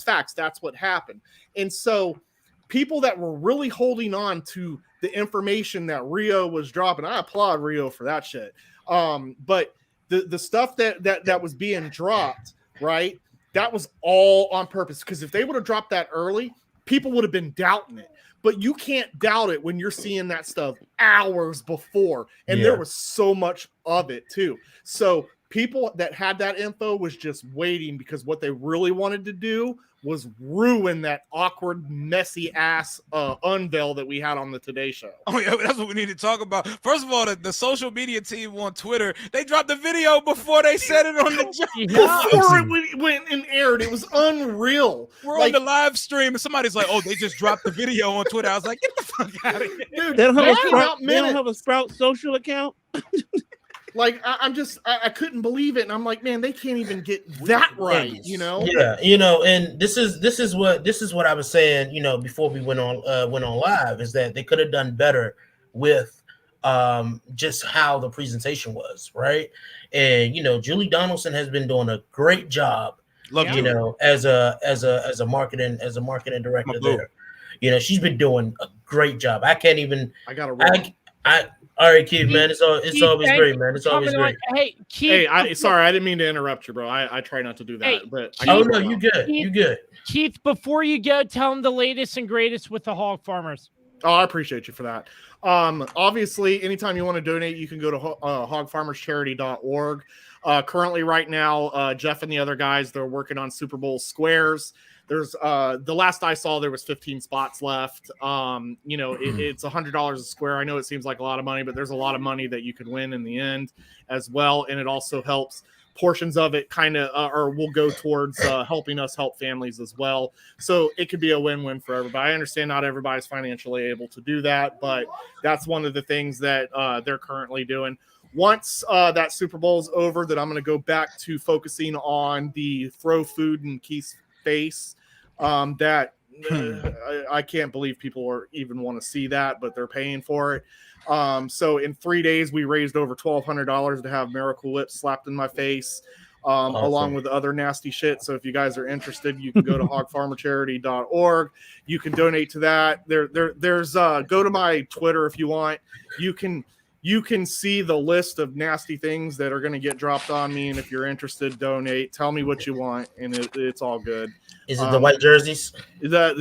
facts. That's what happened. And so people that were really holding on to the information that Rio was dropping, I applaud Rio for that shit. But the stuff that was being dropped, right? That was all on purpose, because if they would have dropped that early, people would have been doubting it. But you can't doubt it when you're seeing that stuff hours before, and there was so much of it too. So people that had that info was just waiting, because what they really wanted to do was ruin that awkward, messy ass unveil that we had on the Today Show. Oh yeah, that's what we need to talk about. First of all, the social media team on Twitter, they dropped the video before they said it on the Before it went and aired, it was unreal. We're on the live stream, and somebody's like, "Oh, they just dropped the video on Twitter." I was like, "Get the fuck out of here, dude!" They don't have, it a came Sprout, out they don't minute. have a Sprout social account. Like I couldn't believe it, and I'm like, man, they can't even get that right, you know? Yeah, and this is what I was saying, before we went on live, is that they could have done better with just how the presentation was, right? And Julie Donaldson has been doing a great job, as a marketing director there. She's been doing a great job. I can't even. All right, Keith, man. It's always great, man. It's always great. Hey, Keith. Hey, sorry, I didn't mean to interrupt you, bro. I try not to do that, but no, you good. You good. Keith, before you go, tell them the latest and greatest with the hog farmers. Oh, I appreciate you for that. Obviously, anytime you want to donate, you can go to hogfarmerscharity.org. Currently, right now, Jeff and the other guys, they're working on Super Bowl squares. There's the last I saw, there was 15 spots left. It's $100 a square. I know it seems like a lot of money, but there's a lot of money that you could win in the end as well. And it also helps, portions of it kind of, or will go towards helping us help families as well. So it could be a win-win for everybody. I understand not everybody's financially able to do that, but that's one of the things that they're currently doing. Once that Super Bowl is over, that I'm going to go back to focusing on the throw food in Keith's face. I can't believe people even want to see that, but they're paying for it. So in 3 days, we raised over $1,200 to have Miracle Whip slapped in my face, along with other nasty shit. So if you guys are interested, you can go to hogfarmercharity.org. You can donate to that. There's go to my Twitter if you want. You you can see the list of nasty things that are going to get dropped on me. And if you're interested, donate. Tell me what you want, and it's all good. Is it the white jerseys? That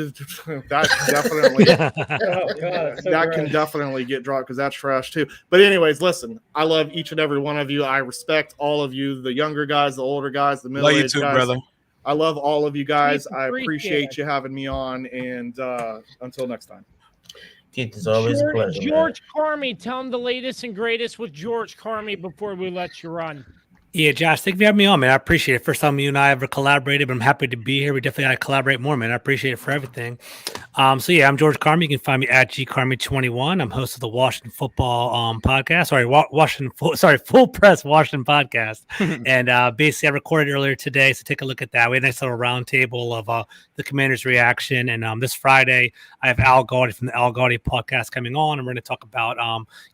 definitely Oh God, so that gross. can definitely get dropped because that's trash too. But anyways, listen, I love each and every one of you. I respect all of you, the younger guys, the older guys, the Love you middle-aged too, guys. brother. I love all of you guys. Keith, I appreciate appreciate it. you having me on, and until next time. Keith, it's always a pleasure, man. George Carmy, tell him the latest and greatest with George Carmy before we let you run. Yeah, Josh, thank you for having me on, man. I appreciate it. First time you and I ever collaborated, but I'm happy to be here. We definitely got to collaborate more, man. I appreciate it for everything. So yeah, I'm George Carmy. You can find me at gcarmy21. I'm host of the Washington Football podcast. Full Press Washington podcast. And basically, I recorded earlier today, so take a look at that. We had a nice little roundtable of the Commanders' reaction. And this Friday, I have Al Gaudy from the Al Gaudy podcast coming on, and we're going to talk about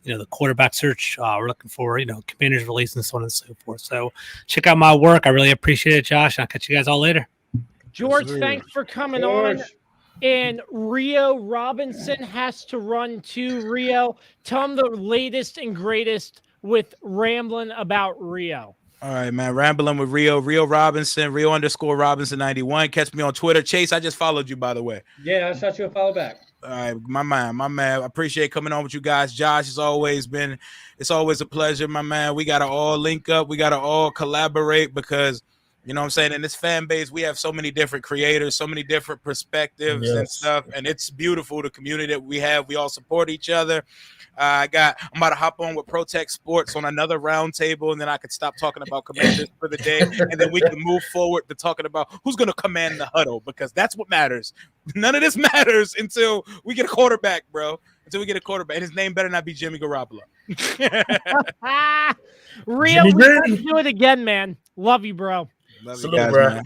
the quarterback search. We're looking for Commanders release and so on and so forth. So check out my work. I really appreciate it, Josh. I'll catch you guys all later. George, thanks for coming on. And Rio Robinson has to run to Rio. Tell him the latest and greatest with rambling about Rio. All right, man. Rambling with Rio Robinson, Rio_Robinson91. Catch me on Twitter. Chase, I just followed you, by the way. Yeah, I shot you a follow back. All right, my man. I appreciate coming on with you guys. Josh, it's always a pleasure, my man. We got to all link up. We got to all collaborate because, you know what I'm saying, in this fan base, we have so many different creators, so many different perspectives and stuff, and it's beautiful, the community that we have. We all support each other. I'm about to hop on with Protect Sports on another roundtable, and then I could stop talking about Commanders for the day, and then we can move forward to talking about who's going to command the huddle, because that's what matters. None of this matters until we get a quarterback, bro. Until we get a quarterback. And his name better not be Jimmy Garoppolo. Rio, we got to do it again, man. Love you, bro. Love Salute, you guys, bro. man.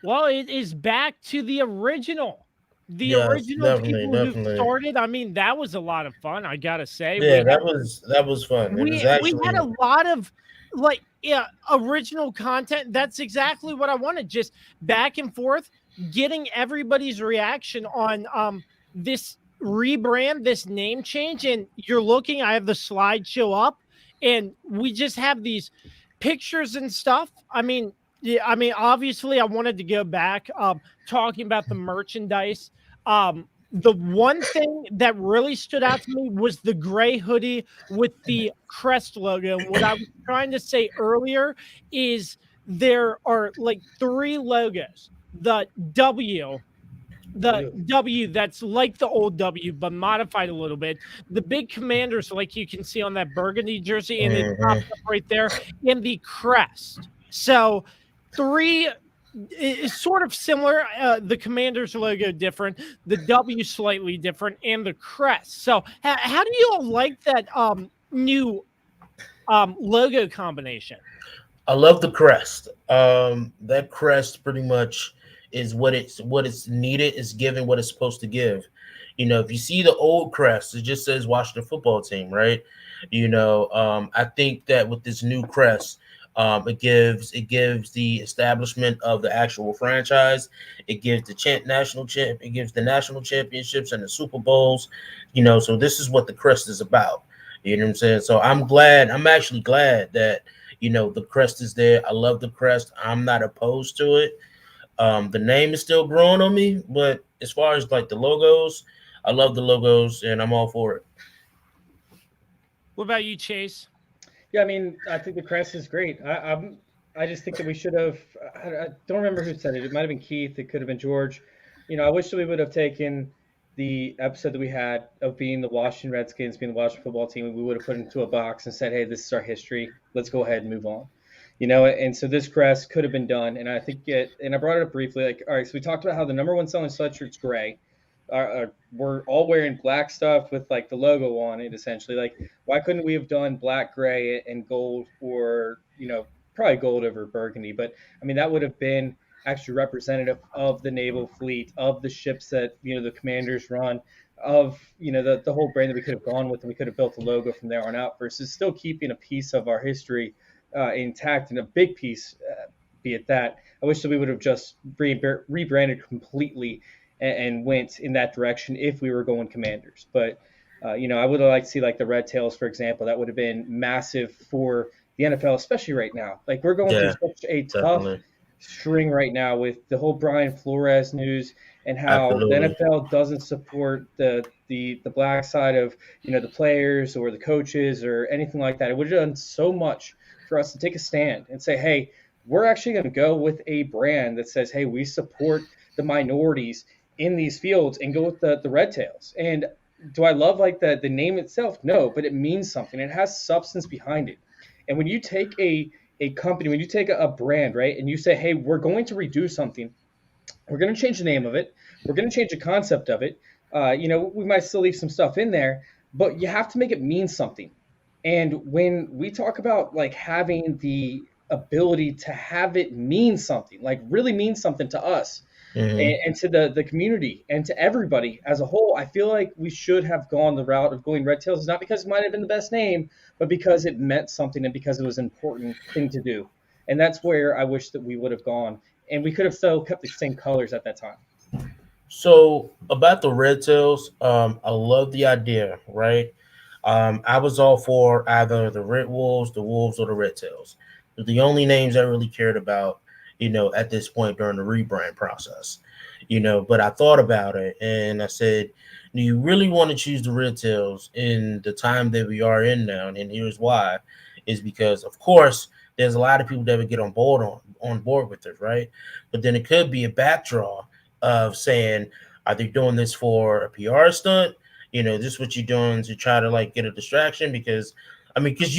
Well, it is back to the original. The original people who started. I mean, that was a lot of fun, I gotta say. Yeah, that was fun. We had a lot of original content. That's exactly what I wanted. Just back and forth, getting everybody's reaction on this rebrand, this name change. And you're looking, I have the slideshow up, and we just have these pictures and stuff. I mean, obviously, I wanted to go back talking about the merchandise. The one thing that really stood out to me was the gray hoodie with the crest logo. And what I was trying to say earlier is there are like 3 logos. The W that's like the old W, but modified a little bit. The big Commanders, like you can see on that burgundy jersey, and it pops up right there, and the crest. So 3 is sort of similar. The Commanders logo different, the W slightly different, and the crest. So how do you all like that new logo combination? I love the crest. That crest pretty much is what it's needed. Is giving what it's supposed to give. If you see the old crest, it just says Washington Football Team, right? I think that with this new crest, it gives the establishment of the actual franchise. It gives the national championships and the Super Bowls. So this is what the crest is about. You know what I'm saying? So I'm actually glad that the crest is there. I love the crest. I'm not opposed to it. The name is still growing on me, but as far as like the logos, I love the logos and I'm all for it. What about you, Chase? Yeah, I mean, I think the crest is great. I just think that we should have. I don't remember who said it. It might have been Keith. It could have been George. I wish that we would have taken the episode that we had of being the Washington Redskins, being the Washington Football Team. We would have put it into a box and said, "Hey, this is our history. Let's go ahead and move on." And so this crest could have been done. And I think and I brought it up briefly. Like, all right, so we talked about how the number 1 selling sweatshirt's gray. We're all wearing black stuff with like the logo on it, essentially. Like, why couldn't we have done black, gray, and gold, or probably gold over burgundy? But I mean, that would have been actually representative of the naval fleet, of the ships that the Commanders run, of the whole brand that we could have gone with, and we could have built a logo from there on out. Versus still keeping a piece of our history intact, and a big piece, be it that. I wish that we would have just rebranded completely and went in that direction if we were going Commanders. But I would like to see like the Red Tails, for example. That would have been massive for the NFL, especially right now. Like we're going through Yeah, such a tough definitely. string right now with the whole Brian Flores news and how the Absolutely. NFL doesn't support the black side of the players or the coaches or anything like that. It would have done so much for us to take a stand and say, hey, we're actually going to go with a brand that says, hey, we support the minorities in these fields and go with the Red Tails. And do I love like the name itself? No, but it means something. It has substance behind it. And when you take a company, when you take a brand, right, and you say, hey, we're going to redo something, we're going to change the name of it, we're going to change the concept of it. We might still leave some stuff in there, but you have to make it mean something. And when we talk about like having the ability to have it mean something, like really mean something to us, Hmm. and to the community and to everybody as a whole, I feel like we should have gone the route of going Red Tails. It's not because it might have been the best name, but because it meant something and because it was an important thing to do. And that's where I wish that we would have gone. And we could have still kept the same colors at that time. So about the Red Tails, I love the idea, right? I was all for either the Red Wolves, the Wolves, or the Red Tails. They're the only names I really cared about, at this point during the rebrand process. But I thought about it and I said, do you really want to choose the Red Tails in the time that we are in now? And here's why: is because of course there's a lot of people that would get on board with it, right? But then it could be a backdraw of saying, are they doing this for a PR stunt? This is what you're doing to try to like get a distraction because because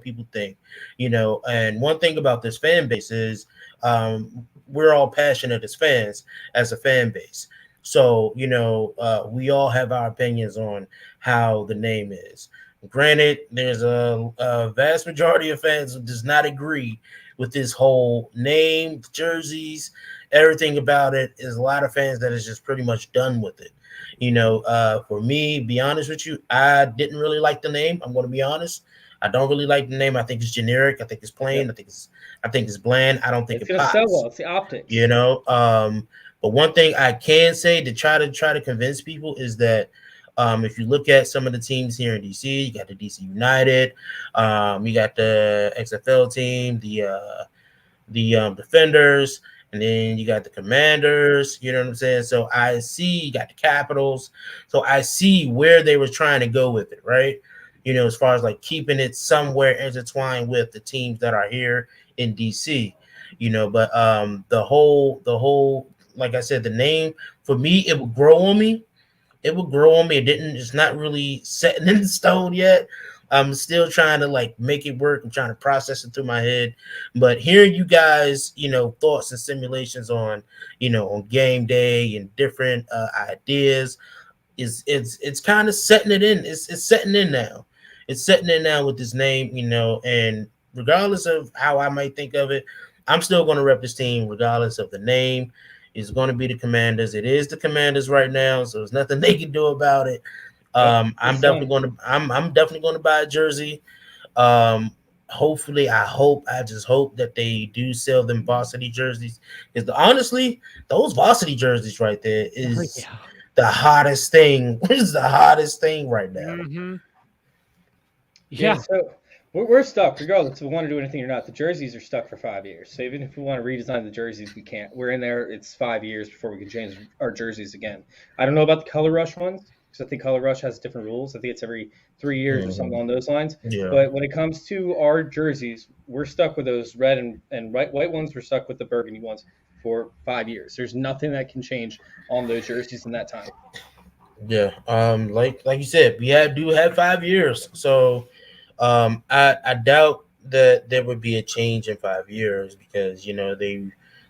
people think, and one thing about this fan base is we're all passionate as fans, as a fan base. So, we all have our opinions on how the name is. Granted, there's a vast majority of fans who does not agree with this whole name, jerseys, everything about it. Is a lot of fans that is just pretty much done with it. For me, be honest with you, I didn't really like the name. I'm going to be honest. I don't really like the name. I think it's generic. I think it's plain. Yep. I think it's bland. I don't think It's it going to sell pops. well. It's the optics. But one thing I can say to try to convince people is that if you look at some of the teams here in DC, you got the DC United, you got the XFL team, the Defenders, and then you got the Commanders. You know what I'm saying? So I see you got the Capitals. So I see where they were trying to go with it, right? As far as like keeping it somewhere intertwined with the teams that are here in DC. But the whole like I said, the name for me, it would grow on me. It would grow on me. It's not really set in stone yet. I'm still trying to like make it work. I'm trying to process it through my head. But hearing you guys, thoughts and simulations on, on game day and different ideas it's kind of setting it in. It's setting in now. It's setting in now with this name, and regardless of how I might think of it, I'm still going to rep this team regardless of the name. It's going to be the Commanders. It is the Commanders right now, so there's nothing they can do about it. I'm definitely going to I'm definitely going to buy a jersey. Hopefully, I just hope that they do sell them varsity jerseys. Because honestly, those varsity jerseys right there is the hottest thing. Is the hottest thing right now. Mm-hmm. Yeah, Yeah. so we're stuck regardless if we want to do anything or not. The jerseys are stuck for 5 years. So even if we want to redesign the jerseys, we can't. We're in there. It's 5 years before we can change our jerseys again. I don't know about the Color Rush ones because I think Color Rush has different rules. I think it's every 3 years or something along those lines. Yeah. But when it comes to our jerseys, we're stuck with those red and white ones. We're stuck with the burgundy ones for 5 years. There's nothing that can change on those jerseys in that time. Yeah. Like you said, do have 5 years. So I doubt that there would be a change in 5 years because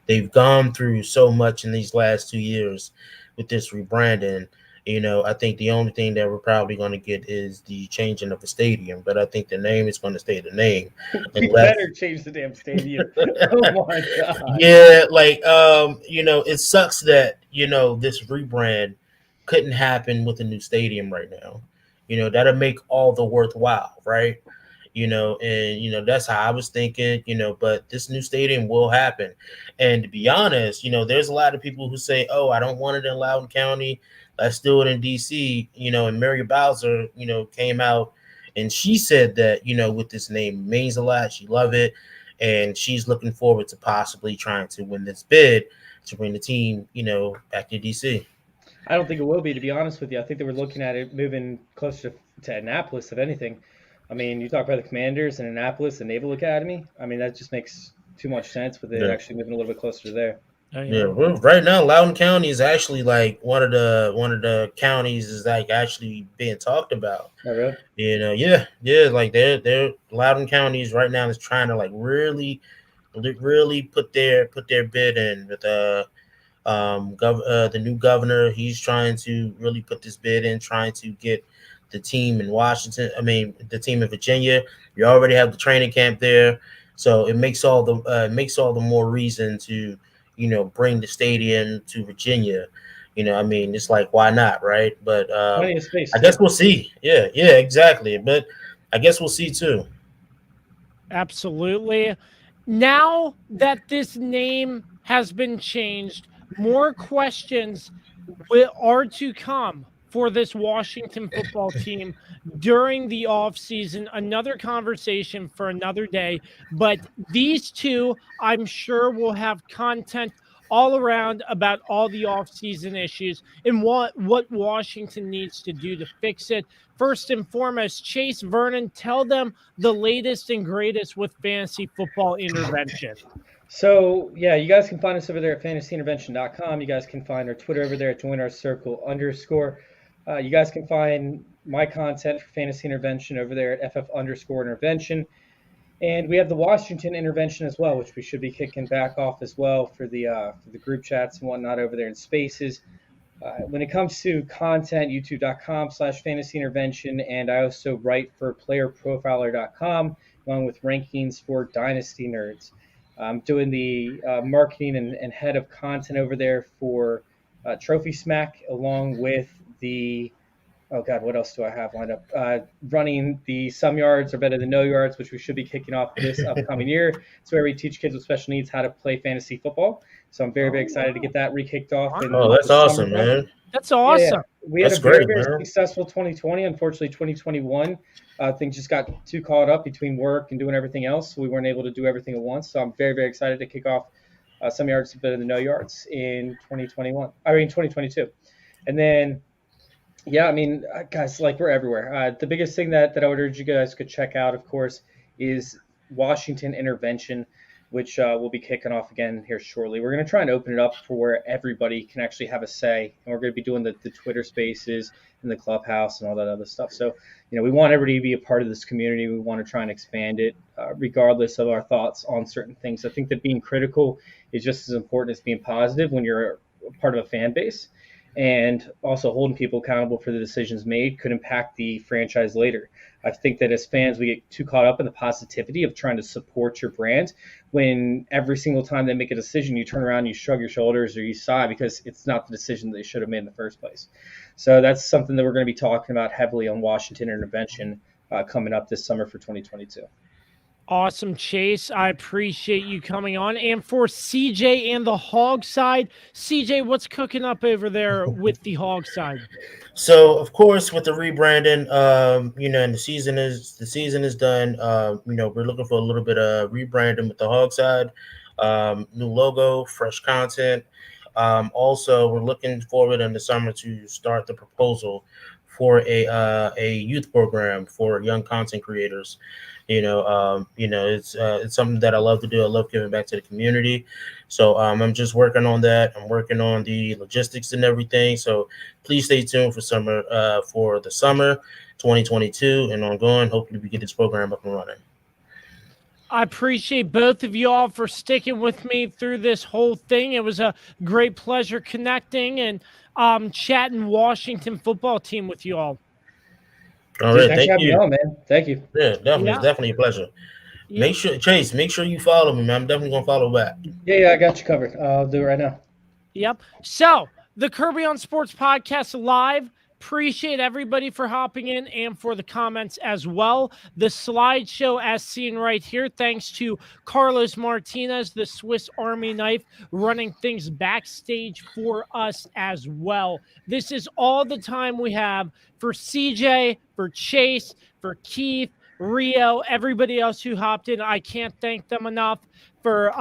they've gone through so much in these last 2 years with this rebranding. I think the only thing that we're probably going to get is the changing of the stadium, but I think the name is going to stay the name. We better change the damn stadium. Oh my god. Yeah, it sucks that this rebrand couldn't happen with a new stadium right now. That'll make all the worthwhile, right? and that's how I was thinking, but this new stadium will happen. And to be honest, there's a lot of people who say, oh, I don't want it in Loudoun County, let's do it in DC, and Mary Bowser, came out and she said that, with this name means a lot. She love it. And she's looking forward to possibly trying to win this bid to bring the team, back to DC. I don't think it will be, to be honest with you. I think they were looking at it moving closer to Annapolis, if anything. I mean, you talk about the Commanders and Annapolis, the Naval Academy. I mean, that just makes too much sense with it actually moving a little bit closer to there. Yeah, well, right now Loudoun County is actually like one of the counties is like actually being talked about. Oh, really? Yeah, like they're Loudoun counties right now is trying to like really put their bid in with the new governor. He's trying to really put this bid in, trying to get the team in Washington. I mean, the team in Virginia. You already have the training camp there, so it makes all the more reason to bring the stadium to Virginia. I mean, it's like, why not, right? But Plenty of space. I guess we'll see. Yeah, exactly. But I guess we'll see too. Absolutely. Now that this name has been changed, more questions are to come for this Washington football team during the offseason. Another conversation for another day. But these two, I'm sure, will have content all around about all the offseason issues and what Washington needs to do to fix it. First and foremost, Chase, Vernon, tell them the latest and greatest with fantasy football intervention. So, yeah, you guys can find us over there at fantasyintervention.com. You guys can find our Twitter over there at joinourcircle_. You guys can find my content for Fantasy Intervention over there at FF_intervention. And we have the Washington Intervention as well, which we should be kicking back off as well for the group chats and whatnot over there in Spaces. When it comes to content, youtube.com/Fantasy Intervention. And I also write for playerprofiler.com along with rankings for Dynasty Nerds. I'm doing the marketing and head of content over there for Trophy Smack, along with the what else do I have lined up? Running the Some Yards Are Better Than No Yards, which we should be kicking off this upcoming year. It's where we teach kids with special needs how to play fantasy football. So I'm very, very excited to get that re-kicked off. That's awesome, man. That's awesome. Yeah. We had a very, very successful 2020. Unfortunately, 2021, things just got too caught up between work and doing everything else. So we weren't able to do everything at once. So I'm very, very excited to kick off Some Yards Are Better Than No Yards in 2022. And then, yeah, I mean, guys, like, we're everywhere. The biggest thing that I would urge you guys could check out, of course, is Washington Intervention, which we'll be kicking off again here shortly. We're going to try and open it up for where everybody can actually have a say. And we're going to be doing the Twitter Spaces and the Clubhouse and all that other stuff. So, we want everybody to be a part of this community. We want to try and expand it regardless of our thoughts on certain things. I think that being critical is just as important as being positive when you're part of a fan base. And also holding people accountable for the decisions made could impact the franchise later. I think that as fans, we get too caught up in the positivity of trying to support your brand when every single time they make a decision, you turn around, you shrug your shoulders or you sigh because it's not the decision they should have made in the first place. So that's something that we're going to be talking about heavily on Washington Intervention coming up this summer for 2022. Awesome, Chase. I appreciate you coming on. And for CJ and the Hog side, CJ, what's cooking up over there with the Hog side? So, of course, with the rebranding, and the season is done. We're looking for a little bit of rebranding with the Hog side, new logo, fresh content. Also, we're looking forward in the summer to start the proposal for a youth program for young content creators. It's something that I love to do. I love giving back to the community. So I'm just working on that. I'm working on the logistics and everything. So please stay tuned for the summer 2022 and ongoing. Hopefully we get this program up and running. I appreciate both of you all for sticking with me through this whole thing. It was a great pleasure connecting and chatting Washington football team with you all. All right, thank you. On, man. Thank you. Yeah, definitely. It's definitely a pleasure. Yeah. Make sure you follow me, man. I'm definitely going to follow back. Yeah, I got you covered. I'll do it right now. Yep. So, the Kirby on Sports podcast live Appreciate everybody for hopping in and for the comments as well. The slideshow as seen right here, thanks to Carlos Martinez, the Swiss Army knife, running things backstage for us as well. This is all the time we have for CJ, for Chase, for Keith, Rio, everybody else who hopped in. I can't thank them enough for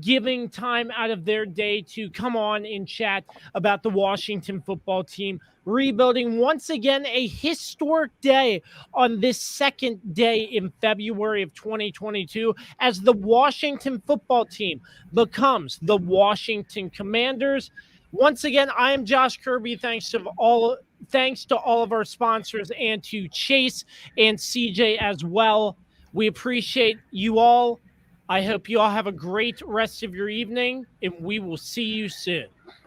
giving time out of their day to come on and chat about the Washington football team rebuilding once again, a historic day on this second day in February of 2022 as the Washington football team becomes the Washington Commanders. Once again, I am Josh Kirby. Thanks to all of our sponsors and to Chase and CJ as well. We appreciate you all. I hope you all have a great rest of your evening, and we will see you soon.